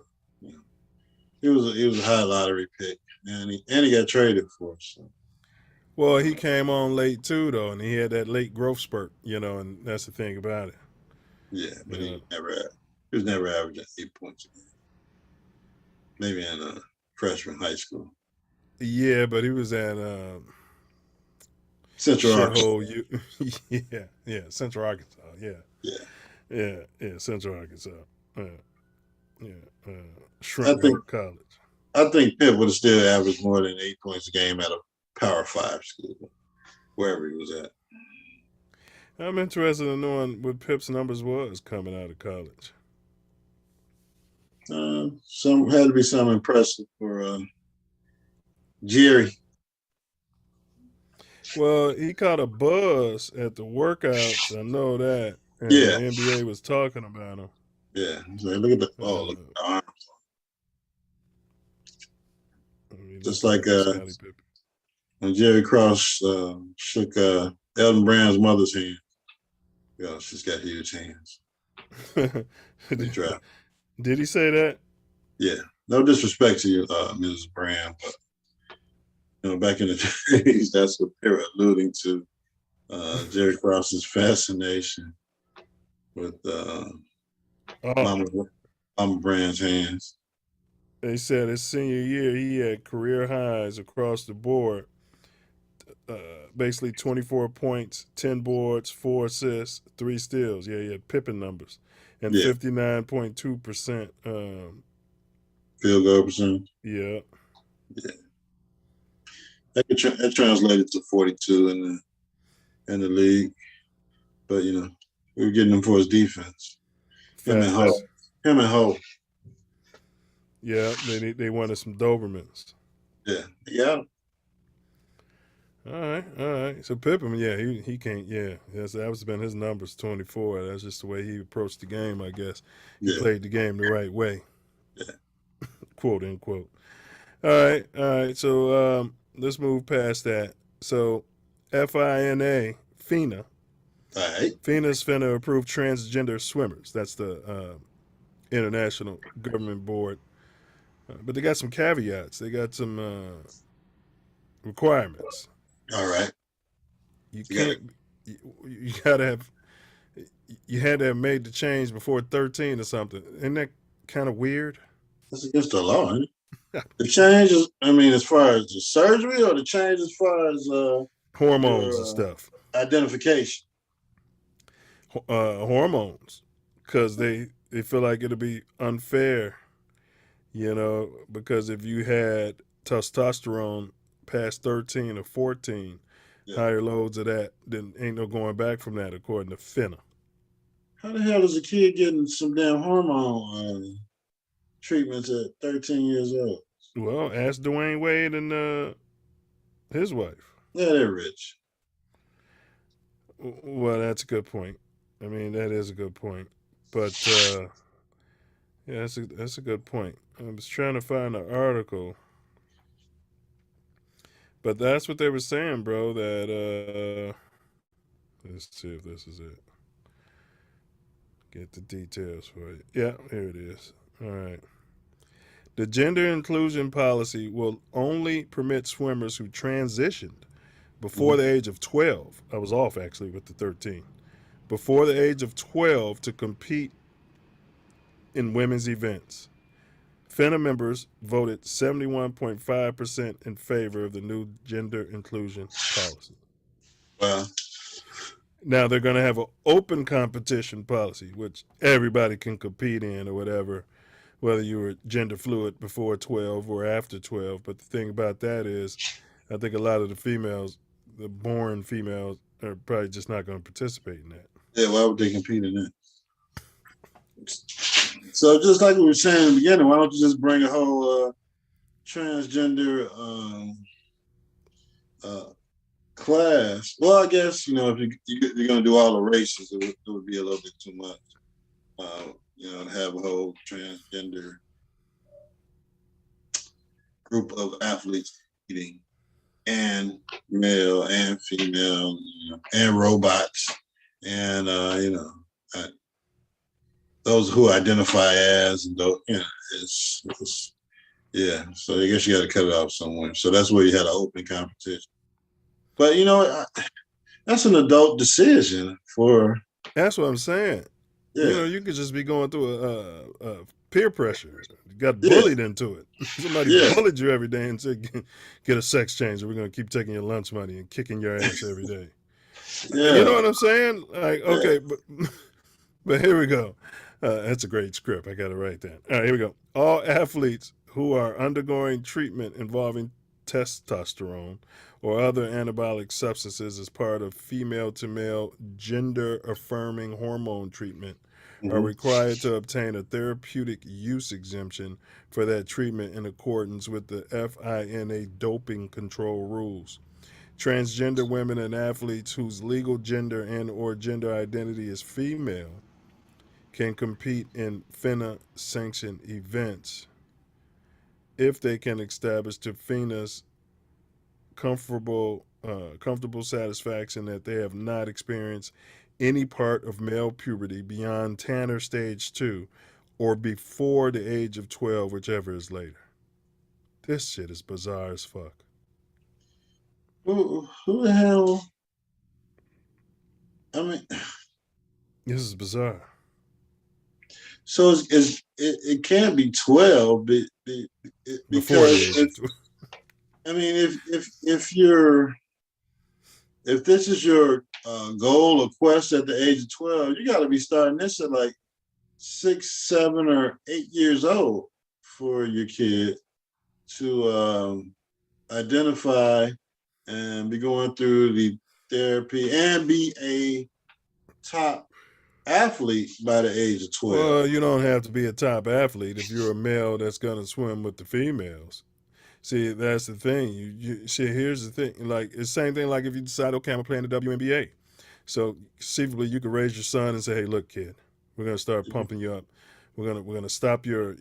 he was a high lottery pick, and he got traded for us. So. Well, he came on late too, though, and he had that late growth spurt, and that's the thing about it. Yeah, but he was never averaging 8 points a game. Maybe in freshman high school. Yeah, but he was at Central Arkansas. Yeah, Central Arkansas. Yeah, Central Arkansas. Shrimp College. I think Pitt would have still averaged more than 8 points a game at a Power 5 school, wherever he was at. I'm interested in knowing what Pip's numbers was coming out of college. Some had to be some impressive for Jerry. Well, he caught a buzz at the workouts. I know that. And Yeah. The NBA was talking about him. Yeah. So look at the look at the arms. Just like when Jerry Cross shook Elton Brand's mother's hand. She's got huge hands. Did he say that? Yeah. No disrespect to you, Mrs. Brand, but back in the days, that's what they were alluding to. Jerry Cross's fascination with Mama Brand's hands. They said his senior year, he had career highs across the board. Basically 24 points, 10 boards, 4 assists, 3 steals. Yeah, he had Pippen numbers. And 59.2% field goal percentage. Yeah. That translated to 42 in the league. But we were getting him for his defense. Him and Ho. Yeah, they wanted some Dobermans. Yeah, they got him. All right. So Pippen, he can't. Yeah, that was been his numbers, 24. That's just the way he approached the game, I guess. He played the game the right way. Yeah. Quote unquote. All right. So let's move past that. So FINA. All right. FINA's finna approve transgender swimmers. That's the international government board But they got some caveats. They got some requirements. All right. You You gotta- can't. You gotta have. You had to have made the change before 13 or something. Isn't that kind of weird? That's against the law, isn't it? The change is, I mean, as far as the surgery or the change as far as Hormones your and stuff. identification. Hormones, because they feel like it'll be unfair, because if you had testosterone past 13 or 14, Yeah. higher loads of that, then ain't no going back from that, according to Finna. How the hell is a kid getting some damn hormone treatments at 13 years old? Well, ask Dwayne Wade and his wife. Yeah, they're rich. Well, that's a good point. I mean, that is a good point. But yeah, that's a good point. I was trying to find the article, but that's what they were saying, bro. That let's see if this is it. Get the details for it. Yeah, here it is. All right. The gender inclusion policy will only permit swimmers who transitioned before the age of 12. I was off actually with the 13. Before the age of 12 to compete in women's events. FINA members voted 71.5% in favor of the new gender inclusion policy. Well, Now they're going to have an open competition policy, which everybody can compete in or whatever, whether you were gender fluid before 12 or after 12. But the thing about that is, I think a lot of the females, the born females, are probably just not going to participate in that. yeah, why would they compete in that? So just like we were saying in the beginning, why don't you just bring a whole transgender class? Well, I guess, if you're going to do all the races, it would be a little bit too much. To have a whole transgender group of athletes competing, and male and female, and robots, and those who identify as, and those, yeah. So I guess you got to cut it off somewhere. So that's where you had an open competition. But that's an adult decision for. That's what I'm saying. Yeah. You could just be going through a peer pressure. You got bullied into it. Somebody bullied you every day and said, get a sex change, or we're going to keep taking your lunch money and kicking your ass every day. Yeah. You know what I'm saying? Like, okay, but here we go. That's a great script. I got to write that. All right, here we go. All athletes who are undergoing treatment involving testosterone or other anabolic substances as part of female-to-male gender-affirming hormone treatment are required to obtain a therapeutic use exemption for that treatment in accordance with the FINA doping control rules. Transgender women and athletes whose legal gender and or gender identity is female can compete in FINA-sanctioned events if they can establish to FINA's comfortable satisfaction that they have not experienced any part of male puberty beyond Tanner stage 2 or before the age of 12, whichever is later. This shit is bizarre as fuck. Who the hell? I mean, this is bizarre. So it can't be 12 because I mean, if this is your goal or quest at the age of 12, you got to be starting this at like 6, 7, or 8 years old for your kid to identify and be going through the therapy and be a top athlete by the age of 12. Well, you don't have to be a top athlete if you're a male that's going to swim with the females. See, that's the thing. You see, here's the thing. Like, it's the same thing like if you decide, okay, I'm playing the WNBA. So conceivably you could raise your son and say, hey, look, kid, we're going to start pumping you up. We're gonna stop your,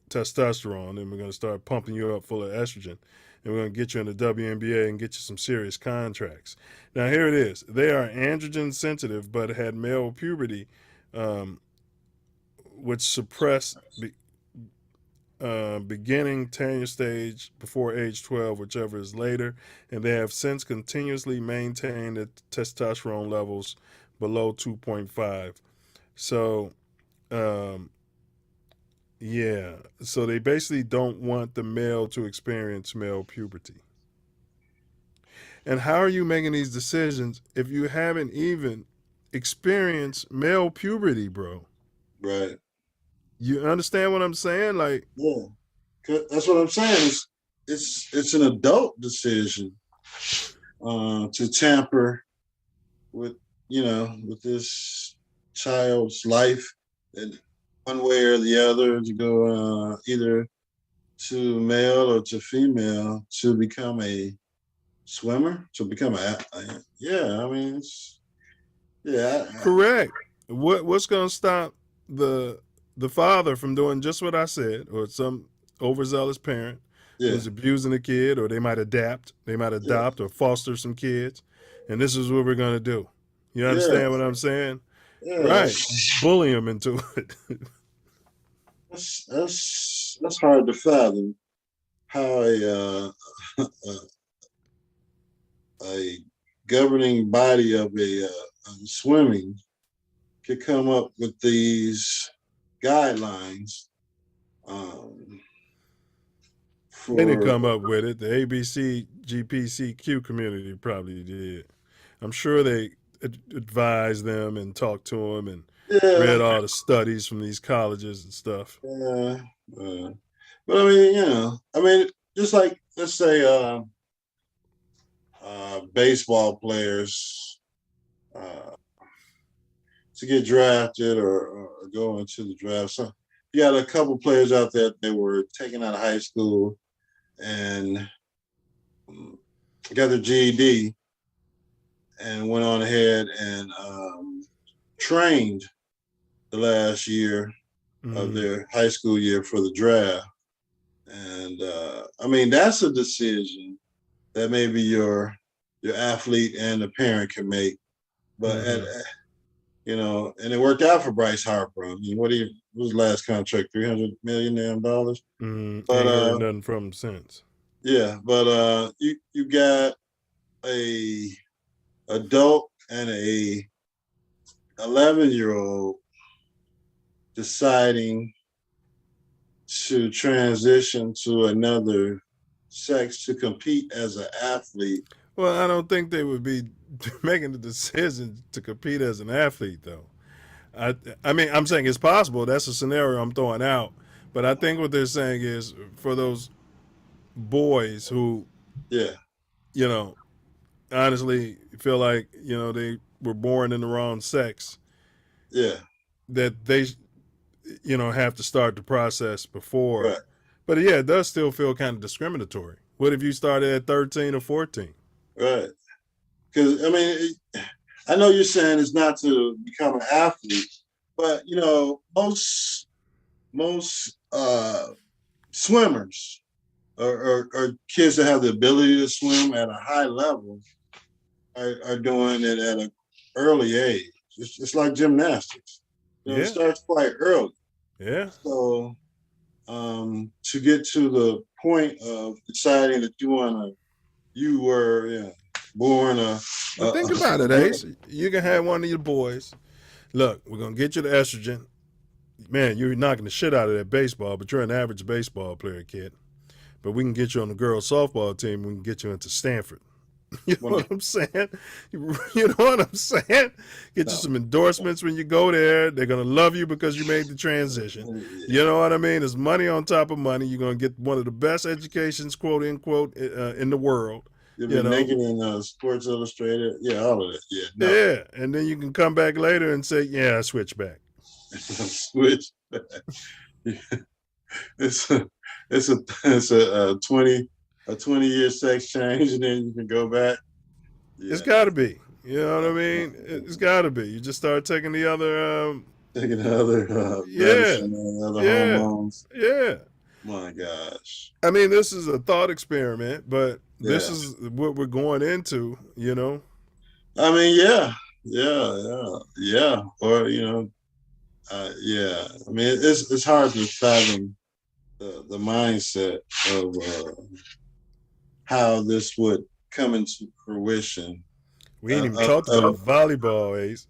testosterone, and we're going to start pumping you up full of estrogen. And we're going to get you in the WNBA and get you some serious contracts. Now, here it is. They are androgen sensitive, but had male puberty, which suppressed beginning tenure stage before age 12, whichever is later, and they have since continuously maintained the testosterone levels below 2.5. So, yeah, so they basically don't want the male to experience male puberty. And how are you making these decisions if you haven't even experienced male puberty, bro? Right. You understand what I'm saying? Like, Yeah. That's what I'm saying. It's an adult decision to tamper with with this child's life in one way or the other, to go either to male or to female, to become a swimmer, to become yeah. I mean, correct. What's gonna stop the father from doing just what I said, or some overzealous parent yeah, who's abusing a kid, or they might adopt or foster some kids, and this is what we're gonna do. You yeah, understand what I'm saying? yeah. Right. Bully them into it. That's hard to fathom how a governing body of a swimming could come up with these guidelines They didn't for come up with it. The ABC GPCQ community probably did. I'm sure they advised them and talked to them and read yeah, all the studies from these colleges and stuff. yeah, but I mean, just like, let's say baseball players to get drafted or go into the draft. So you got a couple players out there that were taken out of high school and got their GED and went on ahead and trained the last year of their high school year for the draft. And I mean, that's a decision that maybe your athlete and the parent can make. But and it worked out for Bryce Harper. I mean, what was his last contract? $300 million dollars. Ain't But heard nothing from him since. yeah, but you got a adult and a 11-year-old deciding to transition to another sex to compete as an athlete. Well, I don't think they would be making the decision to compete as an athlete, though. I mean, I'm saying it's possible. That's a scenario I'm throwing out. But I think what they're saying is for those boys who, honestly feel like, they were born in the wrong sex, that they, have to start the process before. Right. But yeah, it does still feel kind of discriminatory. What if you started at 13 or 14? Right. Because, I mean, I know you're saying it's not to become an athlete, but, most swimmers or kids that have the ability to swim at a high level are doing it at an early age. It's like gymnastics. It starts quite early. Yeah. So to get to the point of deciding that you were born But think about it, Ace. You can have one of your boys. Look, we're going to get you the estrogen. Man, you're knocking the shit out of that baseball, but you're an average baseball player, kid. But we can get you on the girls' softball team. We can get you into Stanford. You know what I'm saying? You know what I'm saying? Get you some endorsements when you go there. They're going to love you because you made the transition. You know what I mean? There's money on top of money. You're going to get one of the best educations, quote unquote, in the world. You'll be naked in Sports Illustrated. Yeah, all of it. Yeah. No. Yeah. And then you can come back later and say, yeah, I switched back. Switch back. It's a 20-year sex change, and then you can go back. Yeah. It's got to be. You know what I mean? It's got to be. You just start taking the other medicine and other hormones. Yeah. My gosh. I mean, this is a thought experiment, but this is what we're going into, I mean, yeah. Or, I mean, it's hard to fathom the mindset of how this would come into fruition. We ain't even talked about volleyball, Ace.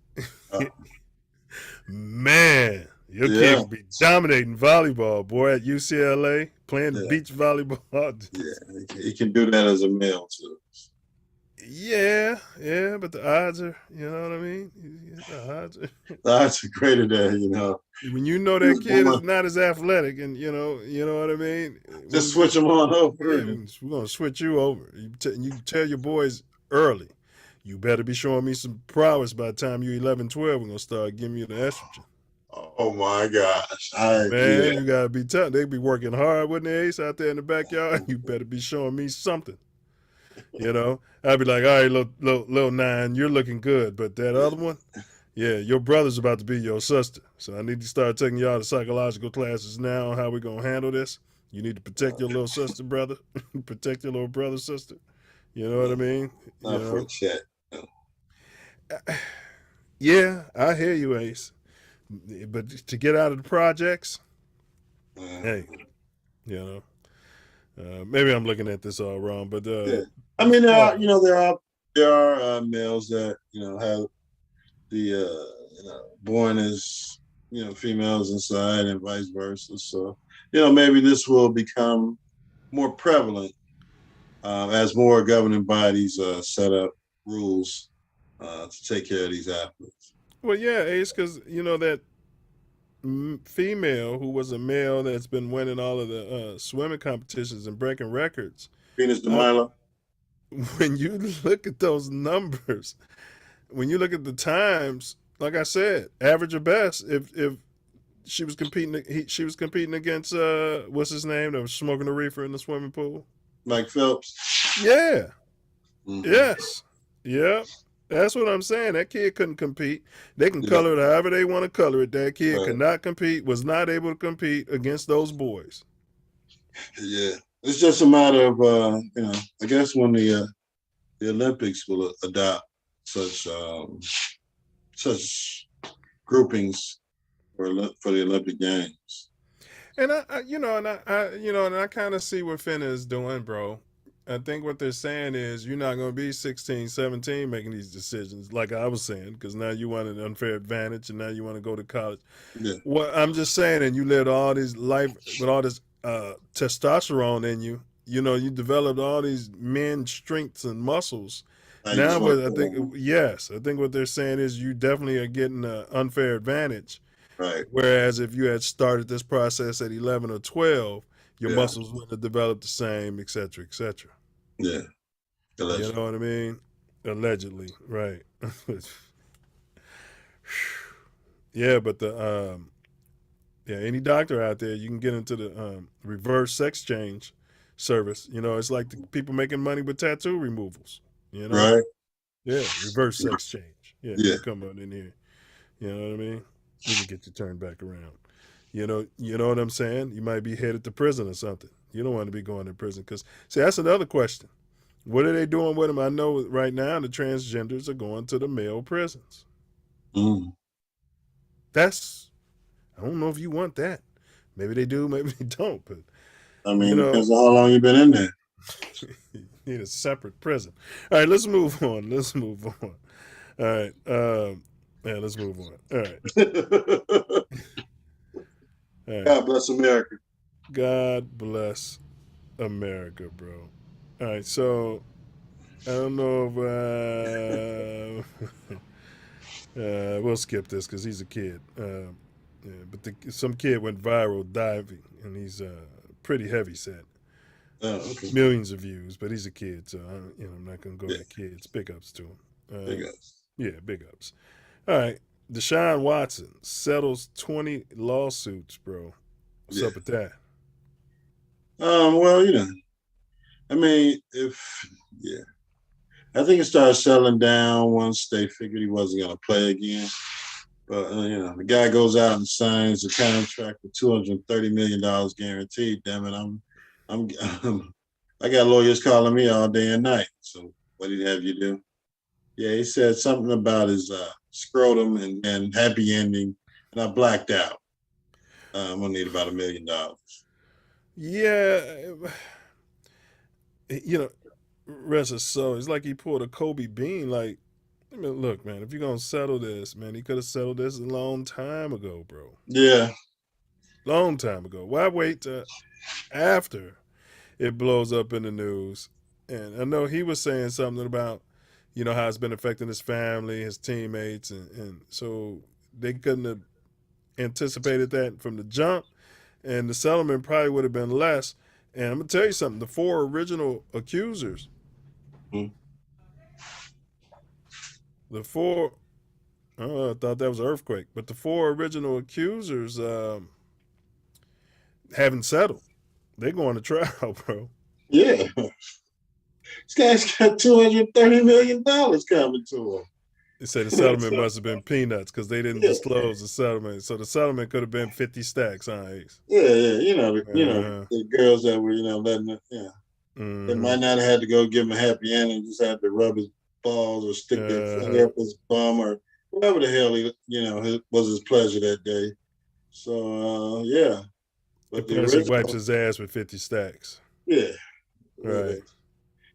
Man, your kid will be dominating volleyball, boy, at UCLA, playing beach volleyball. Yeah, he can do that as a male, too. Yeah, but the odds are, you know what I mean? The odds are greater there, you know. When you know that kid is not as athletic, and you know what I mean. Just switch him on over. Yeah, we're gonna switch you over. You tell your boys early, you better be showing me some prowess by the time you're 11, 12. We're gonna start giving you the estrogen. Oh my gosh, man, you gotta be tough. They be working hard, wouldn't they, Ace, out there in the backyard? You better be showing me something. You know, I'd be like, all right, little 9, you're looking good, but that other one, yeah, your brother's about to be your sister. So I need to start taking y'all to psychological classes now on how we're going to handle this. You need to protect your little sister, brother. Protect your little brother, sister. You know what I mean? Not for a chat. Yeah, I hear you, Ace. But to get out of the projects, hey, you know, maybe I'm looking at this all wrong, but I mean, there are males that have the born as females inside and vice versa. So maybe this will become more prevalent as more governing bodies set up rules to take care of these athletes. Well, yeah, Ace, because that female who was a male that's been winning all of the swimming competitions and breaking records. Venus de Milo. When you look at those numbers, when you look at the times, like I said, average or best, if she was competing, she was competing against what's his name that was smoking a reefer in the swimming pool? Mike Phelps. Yeah. Mm-hmm. Yes. Yep. That's what I'm saying. That kid couldn't compete. They can color it however they want to color it. That kid could not compete, was not able to compete against those boys. Yeah. It's just a matter of, I guess when the Olympics will adopt such groupings for the Olympic Games. And I kind of see what Finna is doing, bro. I think what they're saying is you're not going to be 16, 17 making these decisions, like I was saying, because now you want an unfair advantage and now you want to go to college. Yeah. Well, I'm just saying, and you lived all this life with all this testosterone in you. You developed all these men strengths and muscles. I think what they're saying is you definitely are getting an unfair advantage. Right. Whereas if you had started this process at 11 or 12, your muscles wouldn't have developed the same, et cetera, et cetera. Yeah. Allegedly. You know what I mean? Allegedly, right. Yeah, but any doctor out there, you can get into the reverse sex change service. It's like the people making money with tattoo removals. Right. Yeah, reverse sex change. Yeah, yeah. Come on in here. You know what I mean? You can get your turn back around. You know what I'm saying? You might be headed to prison or something. You don't want to be going to prison because, see, that's another question. What are they doing with them? I know right now the transgenders are going to the male prisons. Mm. I don't know if you want that. Maybe they do, maybe they don't. But I mean, depends on how long you've been in there. You need a separate prison. All right, let's move on. All right. Let's move on. All right. All right. God bless America. God bless America, bro. All right, so I don't know if we'll skip this because he's a kid. But some kid went viral diving, and he's pretty heavy set. Oh, okay. Millions of views, but he's a kid, so I'm not gonna go to kids. Big ups to him. Big ups. Yeah, big ups. All right. Deshaun Watson settles 20 lawsuits, bro. What's up with that? Well, I mean, I think it started settling down once they figured he wasn't going to play again. But, the guy goes out and signs a contract for $230 million guaranteed. Damn it, I got lawyers calling me all day and night. So what did he have you do? Yeah, he said something about his scrotum and happy ending, and I blacked out. I'm gonna need about $1 million. Yeah, you know, rest his soul. It's like he pulled a Kobe Bean. Like, I mean, look, man, if you're gonna settle this, man, he could have settled this a long time ago, bro. Yeah. Long time ago. Why wait till after it blows up in the news? And I know he was saying something about, how it's been affecting his family, his teammates, and so they couldn't have anticipated that from the jump, and the settlement probably would have been less. And I'm gonna tell you something: the four original accusers, Mhm. the four, oh, I thought that was an earthquake, but the four original accusers haven't settled. They're going to trial, bro. Yeah. This guy's got $230 million coming to him. They said the settlement must have been peanuts because they didn't Yeah. disclose the settlement. So the settlement could have been 50 stacks, huh, Ace? Yeah. The girls that were, letting it, they might not have had to go give him a happy ending, just had to rub his balls or stick their finger up his bum or whatever the hell was his pleasure that day. So, yeah. But Because he wipes his ass with 50 stacks. Yeah. Right.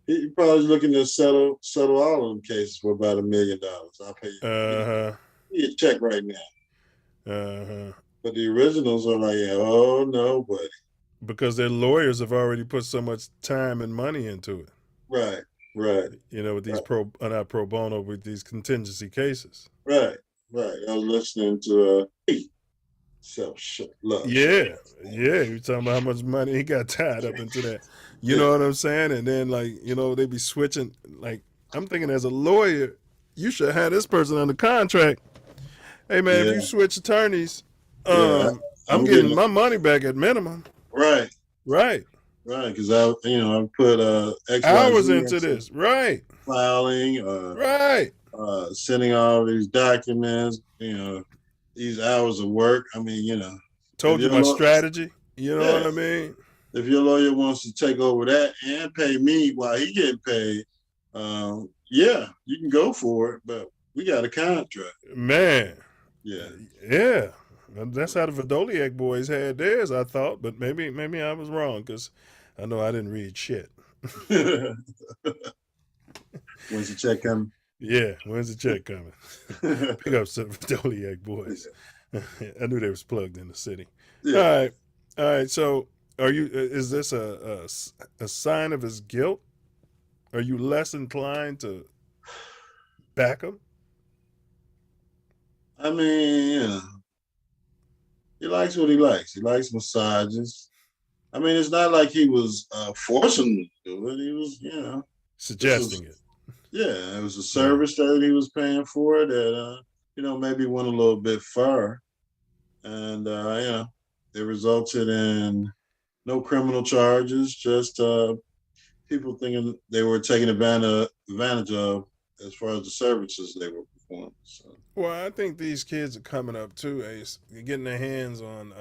He probably looking to settle all of them cases for about $1 million. I'll pay you. You a check right now. But the originals are like, oh no, buddy. Because their lawyers have already put so much time and money into it. Right. With these not pro bono, with these contingency cases. Right. I was listening to love. Yeah. He was talking about how much money he got tied up into that. You know what I'm saying? And then they be switching. Like, I'm thinking as a lawyer, you should have this person under contract. Hey man, if you switch attorneys, I'm getting my money back at minimum. Right. Because I put hours into this. Right. Filing. Right. Sending all these documents. These hours of work. I mean, told you my strategy. You know what I mean? If your lawyer wants to take over that and pay me while he getting paid, you can go for it. But we got a contract, man. Yeah. That's how the Vidoliak boys had theirs, I thought, but maybe I was wrong because I know I didn't read shit. When's the check coming? Yeah, when's the check coming? Pick up some Vidoliak boys. I knew they was plugged in the city. Yeah. All right. So, is this a sign of his guilt? Are you less inclined to back him? I mean, he likes what he likes. He likes massages. I mean, it's not like he was forcing him to do it. He was, suggesting it. Yeah, it was a service that he was paying for that, maybe went a little bit far. And, it resulted in no criminal charges, just people thinking they were taking advantage of as far as the services they were performing. So. Well, I think these kids are coming up too, Ace. They're getting their hands on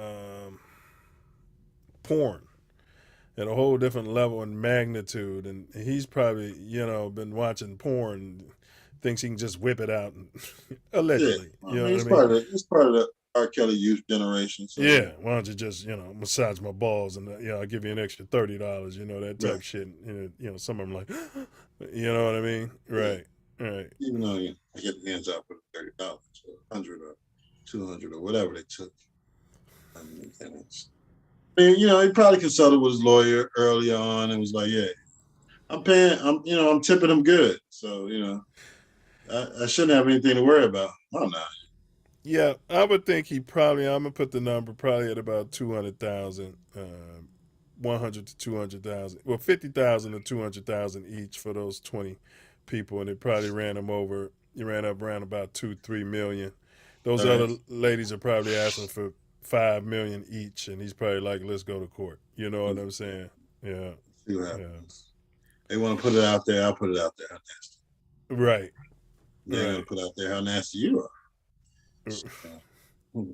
porn at a whole different level and magnitude. And he's probably, been watching porn, thinks he can just whip it out, and, allegedly. Yeah. It's part of the R. Kelly youth generation. So. Yeah, why don't you just, massage my balls and, I'll give you an extra $30, that type shit. Some of them like, you know what I mean? Right. Even though you get the hands out for $30 or $100 or $200 or whatever they took. He probably consulted with his lawyer early on and was like, yeah, I'm tipping him good. So, I shouldn't have anything to worry about. Oh, no. Yeah, I would think I'm going to put the number probably at about 200,000, 100 to 200,000. Well, 50,000 to 200,000 each for those 20 people. And it probably ran up around about 2-3 million. Those other ladies are probably asking for 5 million each. And he's probably like, let's go to court. You know what I'm saying? Yeah. See what happens. They want to put it out there. I'll put it out there. How nasty. Right. They're going to put out there how nasty you are.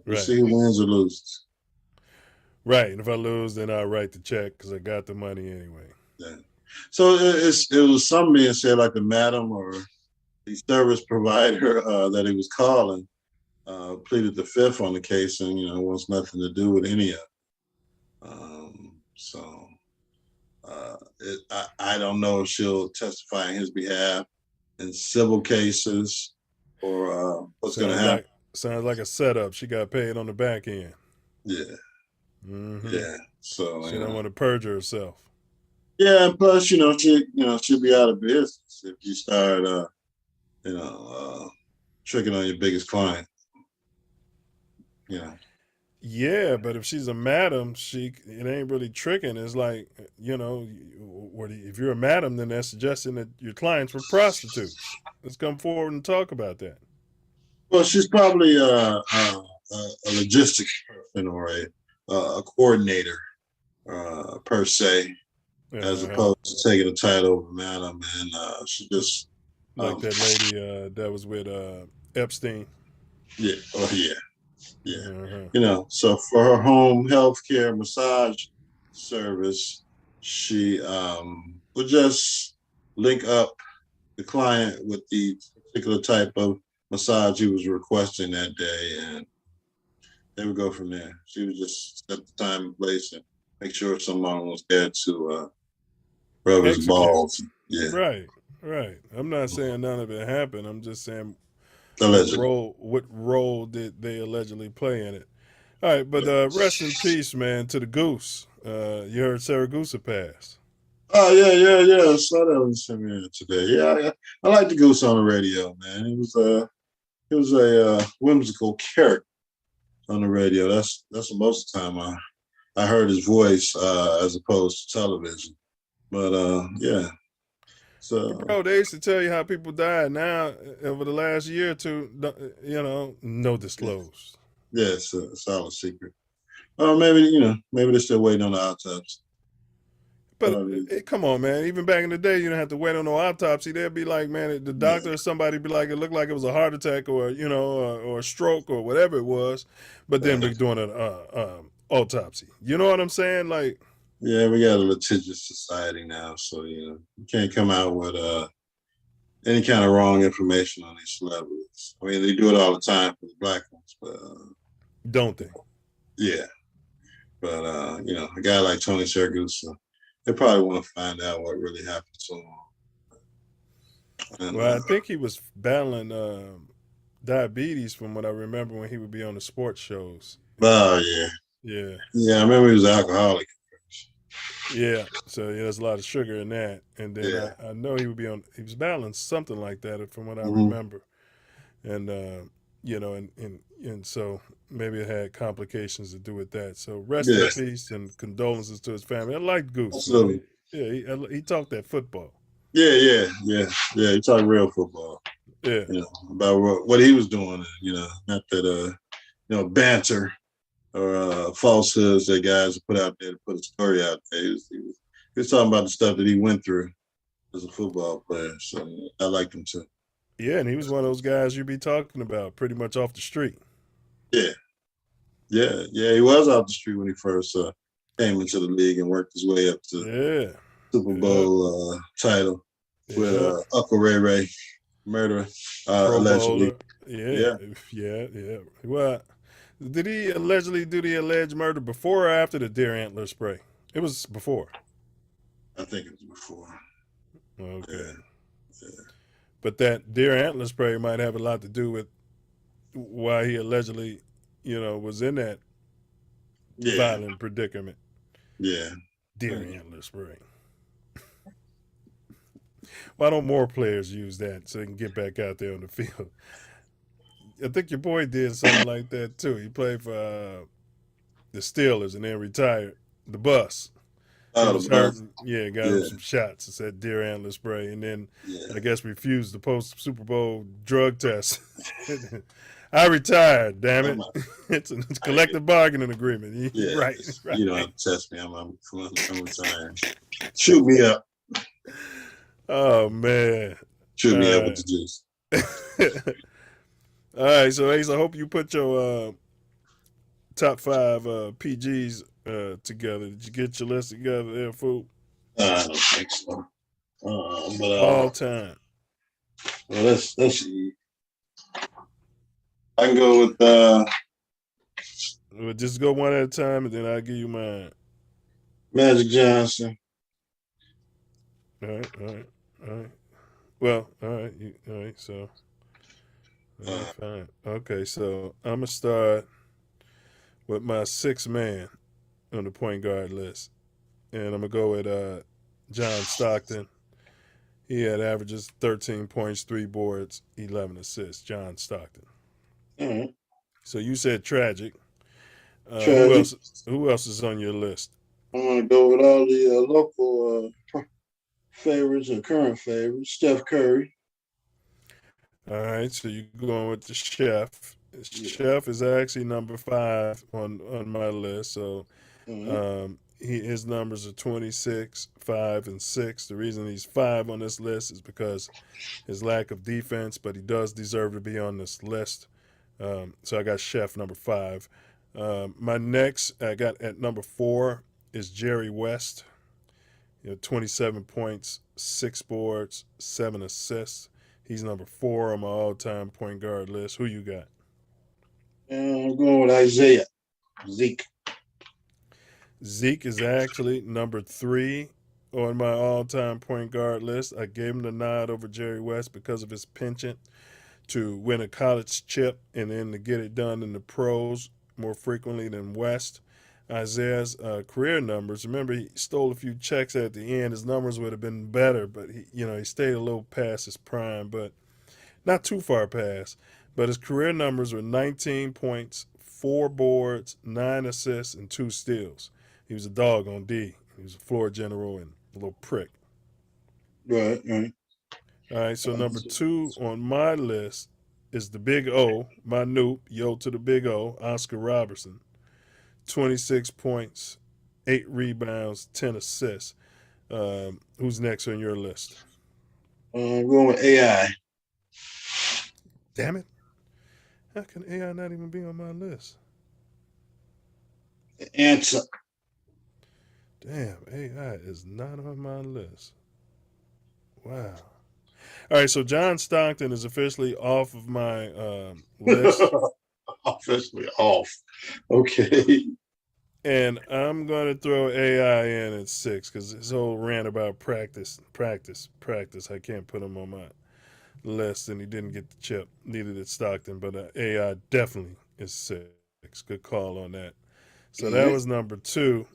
Right. See who wins or loses. Right, and if I lose, then I'll write the check because I got the money anyway. Yeah. So it was some being said like the madam or the service provider that he was calling pleaded the fifth on the case and wants nothing to do with any of it. So I don't know if she'll testify on his behalf in civil cases or what's going to happen. Sounds like a setup. She got paid on the back end. Yeah. Mm-hmm. Yeah. So she don't want to perjure herself. Yeah, and plus, she'll be out of business if you start, tricking on your biggest client. Yeah, but if she's a madam, it ain't really tricking. It's like, if you're a madam, then that's suggesting that your clients were prostitutes. Let's come forward and talk about that. Well, she's probably a logistics person or a coordinator per se, as opposed to taking the title of madam. And she just like that lady that was with Epstein. Yeah. Oh, yeah. Yeah. So for her home health care massage service, she would just link up the client with the particular type of massage he was requesting that day, and they would go from there. She would just set the time and place and make sure someone was there to rub his balls. Yeah. Right. I'm not saying none of it happened. I'm just saying what role did they allegedly play in it? All right, but rest in peace, man, to the Goose. You heard Saragusa passed. Oh, yeah. I saw that on Simeon today. Yeah, I like the Goose on the radio, man. He was a whimsical character on the radio. That's most of the time I heard his voice as opposed to television. But yeah. So, bro, they used to tell you how people died. Now, over the last year or two, no disclosed. Yeah, it's a solid secret. Or maybe they're still waiting on the autopsy. But come on, man. Even back in the day, you don't have to wait on no autopsy. They'd be like, man, the doctor or somebody be like, it looked like it was a heart attack or or a stroke or whatever it was. But then we're doing an autopsy. You know what I'm saying? Like. Yeah, we got a litigious society now, so you can't come out with any kind of wrong information on these celebrities. I mean, they do it all the time for the black ones, but don't they? Yeah, but a guy like Tony Saragusa, they probably want to find out what really happened to him. And, I think he was battling diabetes, from what I remember when he would be on the sports shows. Oh yeah. I remember he was an alcoholic. Yeah, so there's a lot of sugar in that, and then I know he was battling something like that, from what I remember, and and so maybe it had complications to do with that. So rest in peace and condolences to his family. I like Goose. Absolutely. Yeah, he talked that football. Yeah. He talked real football. Yeah, about what he was doing. Not that banter or falsehoods that guys put out there to put a story out there. He was talking about the stuff that he went through as a football player. So I liked him too. Yeah, and he was one of those guys you be talking about pretty much off the street. Yeah. He was off the street when he first came into the league and worked his way up to Super Bowl title with Uncle Ray murderer, allegedly. Yeah. Well, did he allegedly do the alleged murder before or after the deer antler spray? It was before. I think it was before. Okay. Yeah. But that deer antler spray might have a lot to do with why he allegedly, was in that violent predicament. Yeah. Deer antler spray. Why don't more players use that so they can get back out there on the field? I think your boy did something like that too. He played for the Steelers and then retired. The Bus. Oh, the Bus. Got him some shots. It said deer antler spray, and then I guess refused the post Super Bowl drug test. I retired. Damn it! It's a collective bargaining agreement. Right. You don't have to test me. I'm retired. Shoot me up. Oh man. Shoot me up with the juice. All right, so Ace, I hope you put your top 5 PGs together. Did you get your list together there, fool? I don't think so. All time. Well, let's see. I can go with We'll just go one at a time, and then I'll give you mine. Magic Johnson. All right, all right, all right. Well, all right, all right. So, all right, fine. Okay, so I'm gonna start with my sixth man on the point guard list, and I'm gonna go with John Stockton. He had averages 13 points, 3 boards, 11 assists. John Stockton. All right. So you said tragic. Who Tragic. else? Who else is on your list? I'm gonna go with all the local favorites and current favorites. Steph Curry. All right, so you're going with the chef. Chef is actually number 5 on my list. So his numbers are 26, 5, and 6. The reason he's 5 on this list is because his lack of defense, but he does deserve to be on this list. So I got Chef number 5. My next, I got at number 4 is Jerry West. 27 points, 6 boards, 7 assists. He's number 4 on my all-time point guard list. Who you got? I'm going with Isaiah. Zeke. Zeke is actually number 3 on my all-time point guard list. I gave him the nod over Jerry West because of his penchant to win a college chip and then to get it done in the pros more frequently than West. Isaiah's career numbers, remember he stole a few checks at the end. His numbers would have been better, but he stayed a little past his prime, but not too far past. But his career numbers were 19 points, 4 boards, 9 assists, and 2 steals. He was a dog on D. He was a floor general and a little prick. Right. All right, so number 2 on my list is the Big O, my noob, yo to the Big O, Oscar Robertson. 26 points, 8 rebounds, 10 assists. Who's next on your list? I'm going with AI. Damn it. How can AI not even be on my list? The answer. Damn, AI is not on my list. Wow. All right, so John Stockton is officially off of my list. Officially off. Okay. And I'm going to throw AI in at 6 because his whole rant about practice. I can't put him on my list, and he didn't get the chip. Neither did Stockton, but AI definitely is 6. Good call on that. So that was number 2.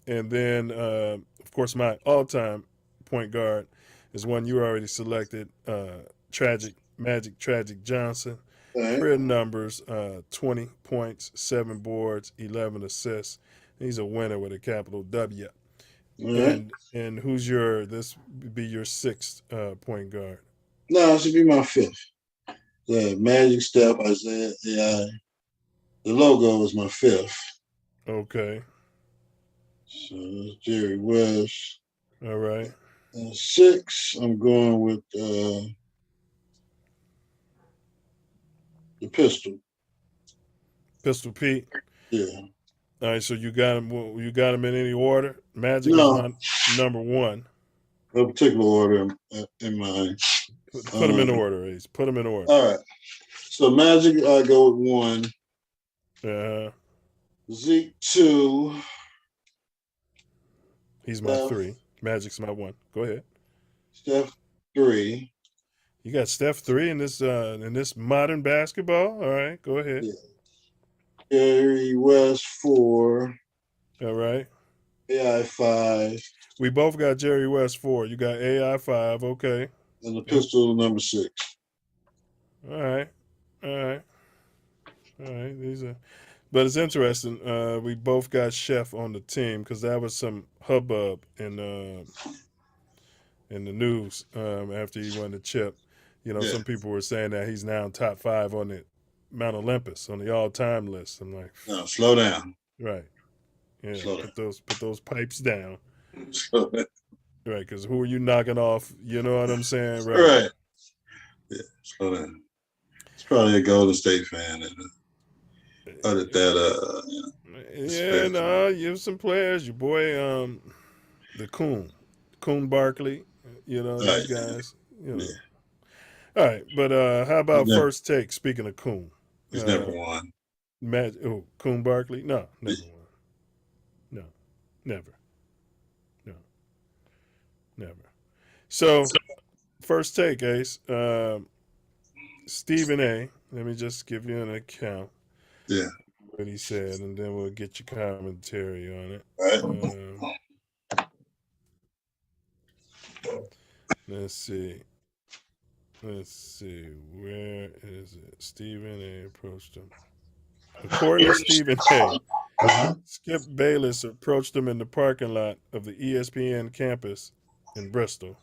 And then, of course, my all-time point guard is one you already selected, Magic Johnson. Career numbers, 20 points, 7 boards, 11 assists. He's a winner with a capital W. And who's this would be your 6th point guard? No, it should be my 5th. The Magic, Steph, Isaiah, AI. The logo is my 5th. Okay. So it's Jerry West. All right. 6, I'm going with the Pistol. Pistol Pete. Yeah. All right, so you got him. You got him in any order? Magic is my number 1. No particular order in mind. Put him in order, Ace. Put him in order. All right. So Magic, I go with 1. Zeke 2. He's my 3. Magic's my 1. Go ahead. Steph 3. You got Steph 3 in this modern basketball. All right, go ahead. Yeah. Jerry West 4. All right. AI 5. We both got Jerry West 4. You got AI 5. Okay. And the Pistol number 6. All right. But it's interesting. We both got Chef on the team because that was some hubbub in the news after he won the chip. Some people were saying that he's now top 5 on the Mount Olympus on the all-time list. I'm like, no, slow down. Right. Yeah. Slow down. Put those pipes down. Slow down. Right, because who are you knocking off? You know what I'm saying? Right. Yeah, slow down. It's probably a Golden State fan that uttered that. Yeah, no, you have some players. Your boy, the Coon Barkley. These guys. Yeah. All right, but how about first take? Speaking of Coon, he's never won. Coon Barkley? No, never won. No, never. Never. So, first take, Ace. Stephen A. Let me just give you an account Yeah. what he said, and then we'll get your commentary on it. Right. Let's see. Let's see. Where is it? Stephen A. approached him. According to Stephen A., Skip Bayless approached him in the parking lot of the ESPN campus in Bristol,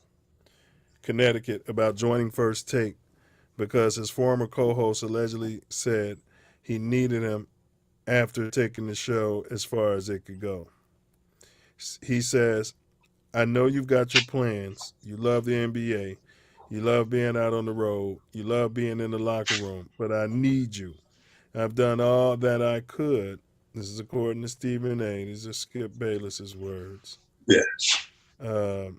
Connecticut, about joining First Take because his former co host allegedly said he needed him after taking the show as far as it could go. He says, I know you've got your plans. You love the NBA. You love being out on the road. You love being in the locker room. But I need you. I've done all that I could. This is according to Stephen A. These are Skip Bayless's words. Yeah. Hold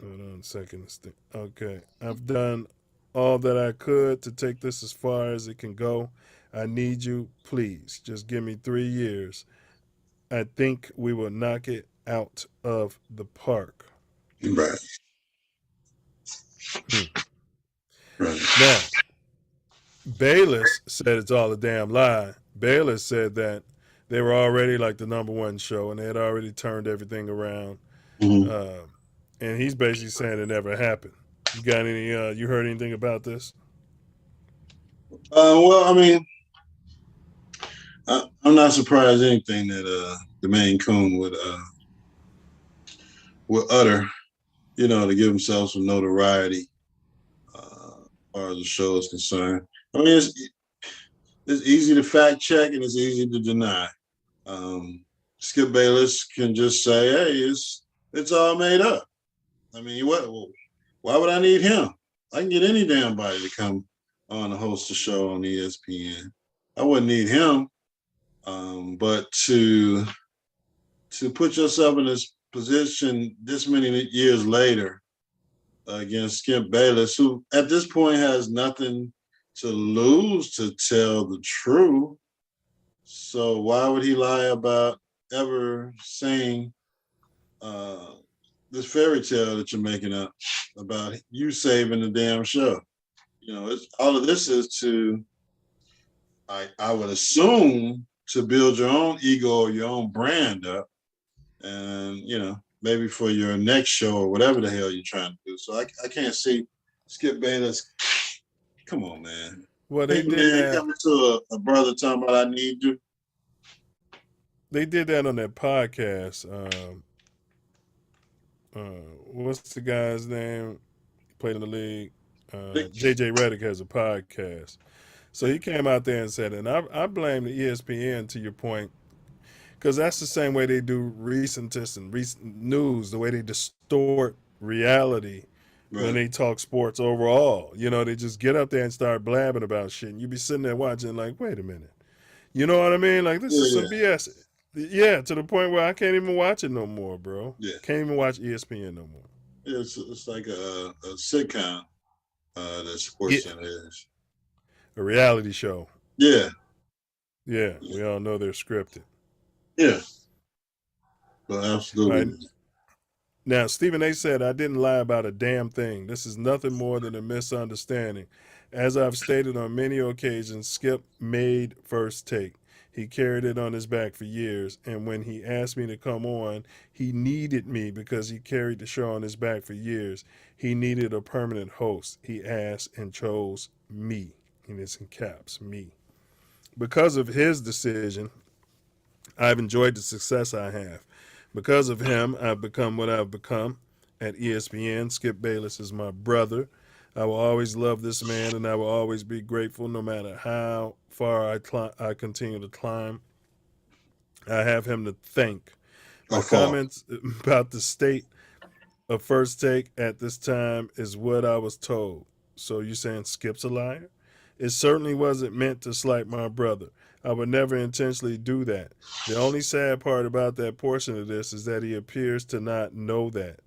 on a second. Okay. I've done all that I could to take this as far as it can go. I need you. Please, just give me 3 years. I think we will knock it out of the park. Right. Right. Now, Bayless said it's all a damn lie. Bayless said that they were already like the number one show and they had already turned everything around. Mm-hmm. And he's basically saying it never happened. You got any? You heard anything about this? Well, I mean, I'm not surprised anything that the main coon would utter, to give himself some notoriety as far as the show is concerned. I mean, it's easy to fact check and it's easy to deny. Skip Bayless can just say, "Hey, it's all made up." I mean, why would I need him? I can get any damn body to come on and host a show on ESPN. I wouldn't need him. But to put yourself in this position this many years later against Skip Bayless, who at this point has nothing to lose, to tell the truth. So why would he lie about ever saying this fairy tale that you're making up about you saving the damn show? It's all of this is to, I would assume, to build your own ego or your own brand up, and maybe for your next show or whatever the hell you're trying to do. So I can't see Skip Bayless. Come on, man. Well, they did that. Coming to a brother talking about I need you. They did that on their podcast. What's the guy's name? He played in the league. JJ Redick has a podcast. So he came out there and said, and I blame the ESPN, to your point, because that's the same way they do recentist and recent news, the way they distort reality when they talk sports overall. They just get up there and start blabbing about shit, and you be sitting there watching like, wait a minute. You know what I mean? Like, this is some BS. Yeah, to the point where I can't even watch it no more, bro. Yeah. Can't even watch ESPN no more. It's like a sitcom that Sports Center is. A reality show. Yeah. Yeah, we all know they're scripted. Yeah. Well, absolutely. Right. Now, Stephen A. said, I didn't lie about a damn thing. This is nothing more than a misunderstanding. As I've stated on many occasions, Skip made First Take. He carried it on his back for years, and when he asked me to come on, he needed me because he carried the show on his back for years. He needed a permanent host. He asked and chose me. And it's in caps, me. Because of his decision, I've enjoyed the success I have. Because of him, I've become what I've become at ESPN. Skip Bayless is my brother. I will always love this man, and I will always be grateful no matter how far I continue to climb. I have him to thank. My comments about the state of First Take at this time is what I was told. So you saying Skip's a liar? It certainly wasn't meant to slight my brother. I would never intentionally do that. The only sad part about that portion of this is that he appears to not know that.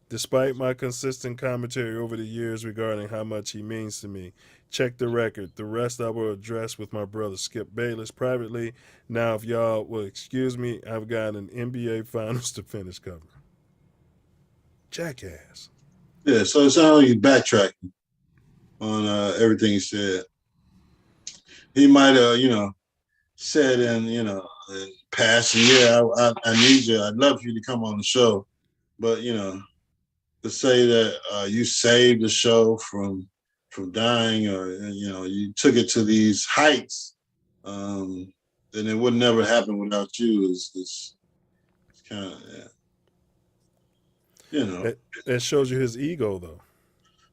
Despite my consistent commentary over the years regarding how much he means to me, check the record. The rest I will address with my brother Skip Bayless privately. Now, if y'all will excuse me, I've got an NBA Finals to finish covering. Jackass. Yeah, so it sounds like he's backtracking on everything he said. He might have, said in passing, yeah, I need you. I'd love for you to come on the show. But, to say that you saved the show from dying, or, you took it to these heights, then it would never happen without you. It's kind of, That shows you his ego, though.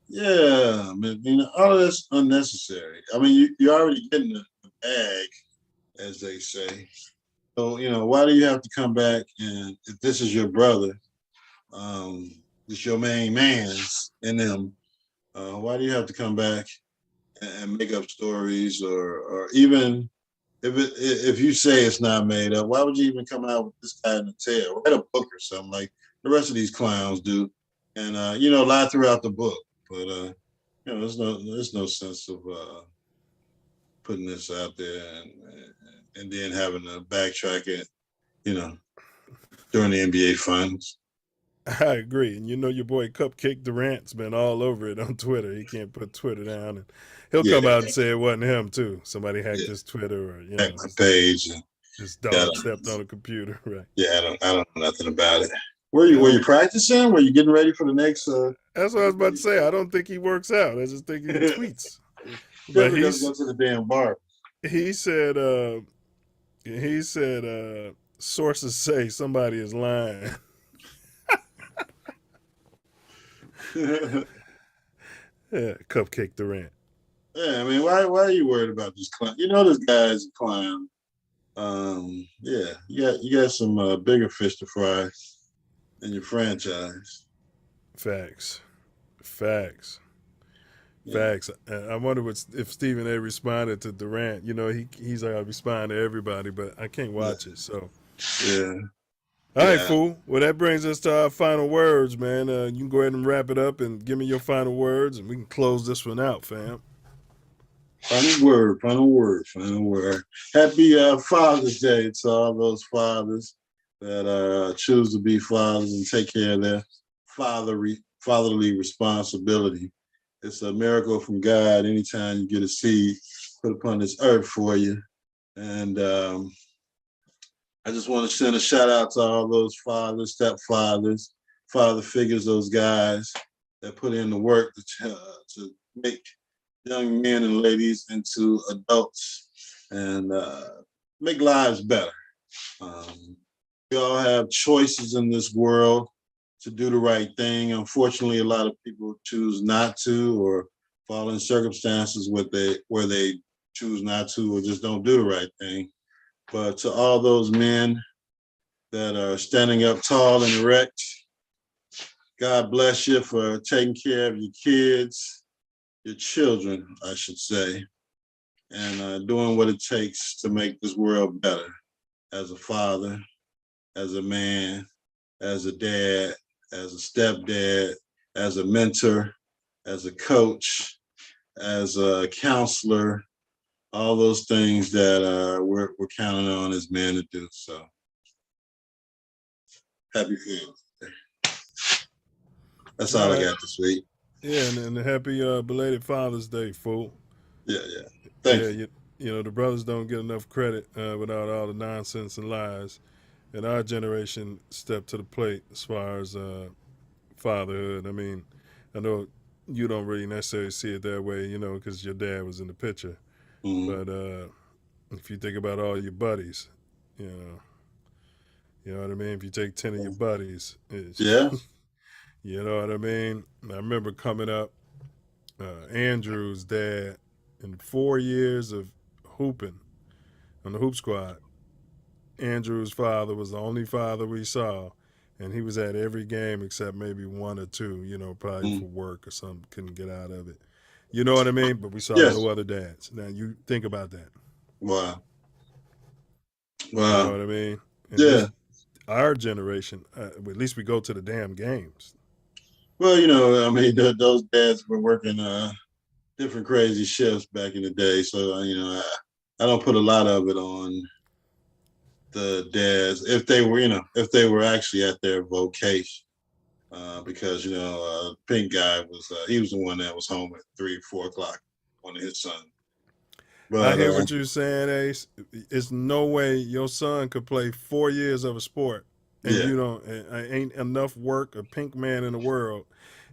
Yeah, man, all of that's unnecessary. I mean, you're already getting the bag, as they say. So, why do you have to come back? And if this is your brother, it's your main man's in them, why do you have to come back and make up stories, or even if you say it's not made up, why would you even come out with this guy in the tail? Write a book or something like the rest of these clowns do, and lie throughout the book. But there's no sense of putting this out there and then having to backtrack it, during the NBA finals. I agree. And your boy Cupcake Durant's been all over it on Twitter. He can't put Twitter down. And he'll come out and say it wasn't him, too. Somebody hacked his Twitter, or, Hacked the page. And his dog stepped on a computer. Right. Yeah, I don't know nothing about it. Were you practicing? Were you getting ready for the next? That's what I was about to say. I don't think he works out. I just think he tweets. But he's go to the damn bar. He said, sources say somebody is lying. Yeah, Cupcake Durant. Yeah, I mean, why are you worried about this clown? This guy is a clown. Yeah, you got some bigger fish to fry in your franchise. Facts. I wonder if Stephen A. responded to Durant. He's like, I respond to everybody, but I can't watch it. So yeah. All right, fool. Well, that brings us to our final words, man. You can go ahead and wrap it up and give me your final words, and we can close this one out, fam. Final word. Happy Father's Day to all those fathers that choose to be fathers and take care of their fatherly responsibility. It's a miracle from God anytime you get a seed put upon this earth for you. And I just want to send a shout out to all those fathers, stepfathers, father figures, those guys that put in the work to make young men and ladies into adults and make lives better. We all have choices in this world to do the right thing. Unfortunately, a lot of people choose not to, or fall in circumstances where they choose not to, or just don't do the right thing. But to all those men that are standing up tall and erect, God bless you for taking care of your kids, your children, I should say, and doing what it takes to make this world better. As a father, as a man, as a dad, as a stepdad, as a mentor, as a coach, as a counselor, all those things that we're counting on as men to do. So, happy Father's Day. That's all I got this week. Yeah, and happy belated Father's Day, fool. Yeah. Thank you. The brothers don't get enough credit without all the nonsense and lies. And our generation stepped to the plate as far as fatherhood. I mean, I know you don't really necessarily see it that way, because your dad was in the picture. Mm-hmm. But if you think about all your buddies, you know what I mean? If you take 10 of your buddies, yeah. You know what I mean? I remember coming up, Andrew's dad, in 4 years of hooping on the hoop squad, Andrew's father was the only father we saw, and he was at every game except maybe one or two, probably for work or something, couldn't get out of it. You know what I mean? But we saw no other dads. Now, you think about that. Wow. You know what I mean? And our generation, at least we go to the damn games. Well, those dads were working different crazy shifts back in the day. So, I don't put a lot of it on the dads if they were actually at their vocation. because Pink guy was he was the one that was home at 3, 4 o'clock, one of his sons. But I hear what you're saying, Ace. It's no way your son could play 4 years of a sport and Yeah. you don't. Ain't enough work a pink man in the world,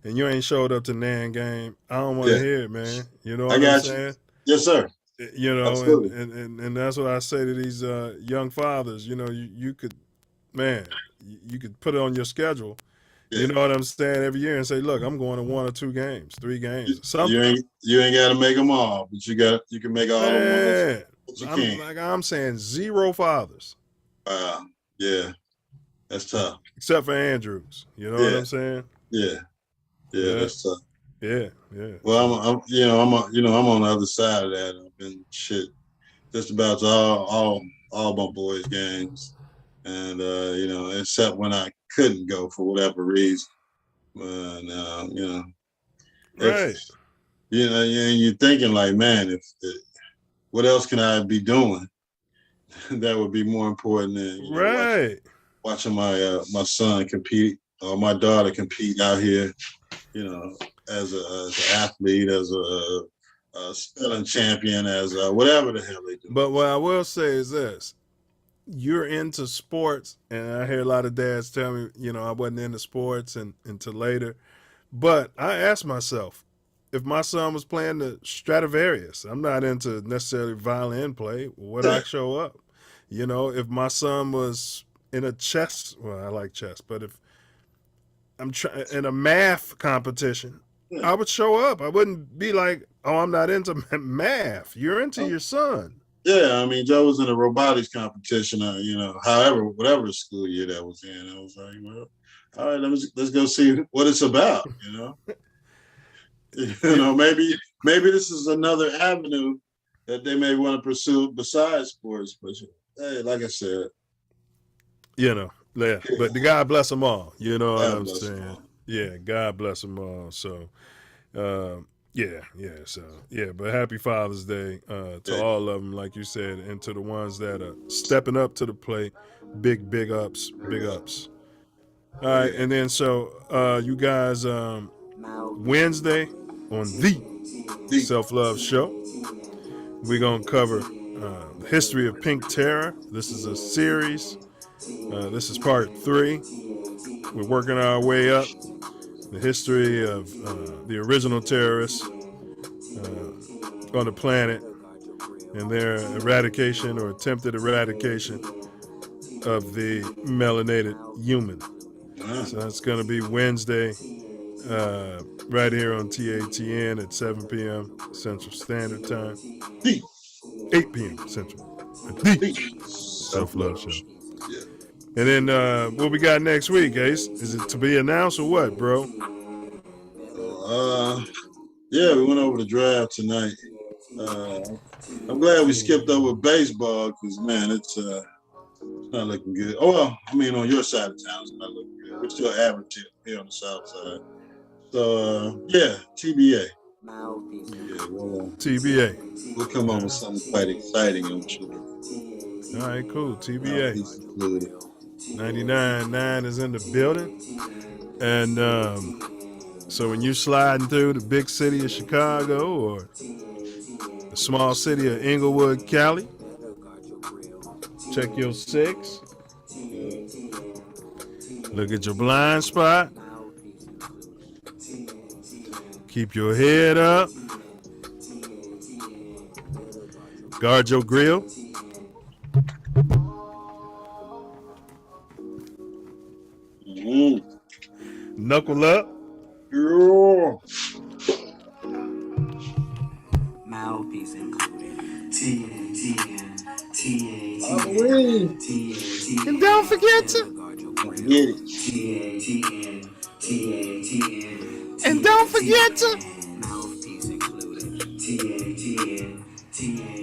and you ain't showed up to Nan game. I don't want to hear it, man. You know what I'm saying? Yes, sir. You know, Absolutely. and that's what I say to these young fathers. You know, you could, man, you could put it on your schedule. Yeah. You know what I'm saying? Every year and say, look, I'm going to 1 or 2 games, 3 games, something. You ain't got to make them all, but you can make all the ones that you can. I'm saying 0 fathers. Yeah, that's tough. Except for Andrews. You know what I'm saying? Yeah, that's tough. Yeah. Well, I'm on the other side of that. I've been just about to all my boys' games, and except when I couldn't go for whatever reason. Right. You're thinking like, man, if what else can I be doing that would be more important than watching my son compete or my daughter compete out here, as an athlete, as a spelling champion, as whatever the hell they do. But what I will say is this. You're into sports, and I hear a lot of dads tell me, I wasn't into sports until later. But I asked myself, if my son was playing the Stradivarius, I'm not into necessarily violin play, would I show up? If my son was in a chess, well, I like chess, but if I'm in a math competition, I would show up. I wouldn't be like, oh, I'm not into math. You're into your son. Yeah, I mean, Joe was in a robotics competition, whatever school year that was in. I was like, well, all right, let's go see what it's about, maybe this is another avenue that they may want to pursue besides sports. But hey, like I said, but the God bless them all. You know what I'm saying? Yeah, God bless them all. So, but happy Father's Day to all of them, like you said, and to the ones that are stepping up to the plate. Big ups. All right, and then so you guys, Wednesday on the Self Love Show, we're gonna cover the history of Pink Terror. This is a series. This is part 3. We're working our way up. The history of the original terrorists on the planet and their eradication or attempted eradication of the melanated human. So that's going to be Wednesday right here on TATN at 7 p.m. Central Standard Time. 8 p.m. Central. Self-Love Show. And then what we got next week, Ace? Is it to be announced or what, bro? We went over the draft tonight. I'm glad we skipped over baseball because, man, it's not looking good. Oh, well, I mean, on your side of town, it's not looking good. We're still average here on the south side. So, TBA. TBA. We'll come up with something quite exciting, I'm sure. All right, cool. TBA. 99.9 is in the building. And so when you're sliding through the big city of Chicago or the small city of Inglewood, Cali, check your 6. Look at your blind spot. Keep your head up. Guard your grill. Knuckle up. Mouthpiece included. TATN. And don't forget to. And don't forget to.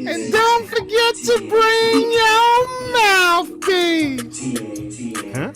And don't forget to bring your mouthpiece. Huh?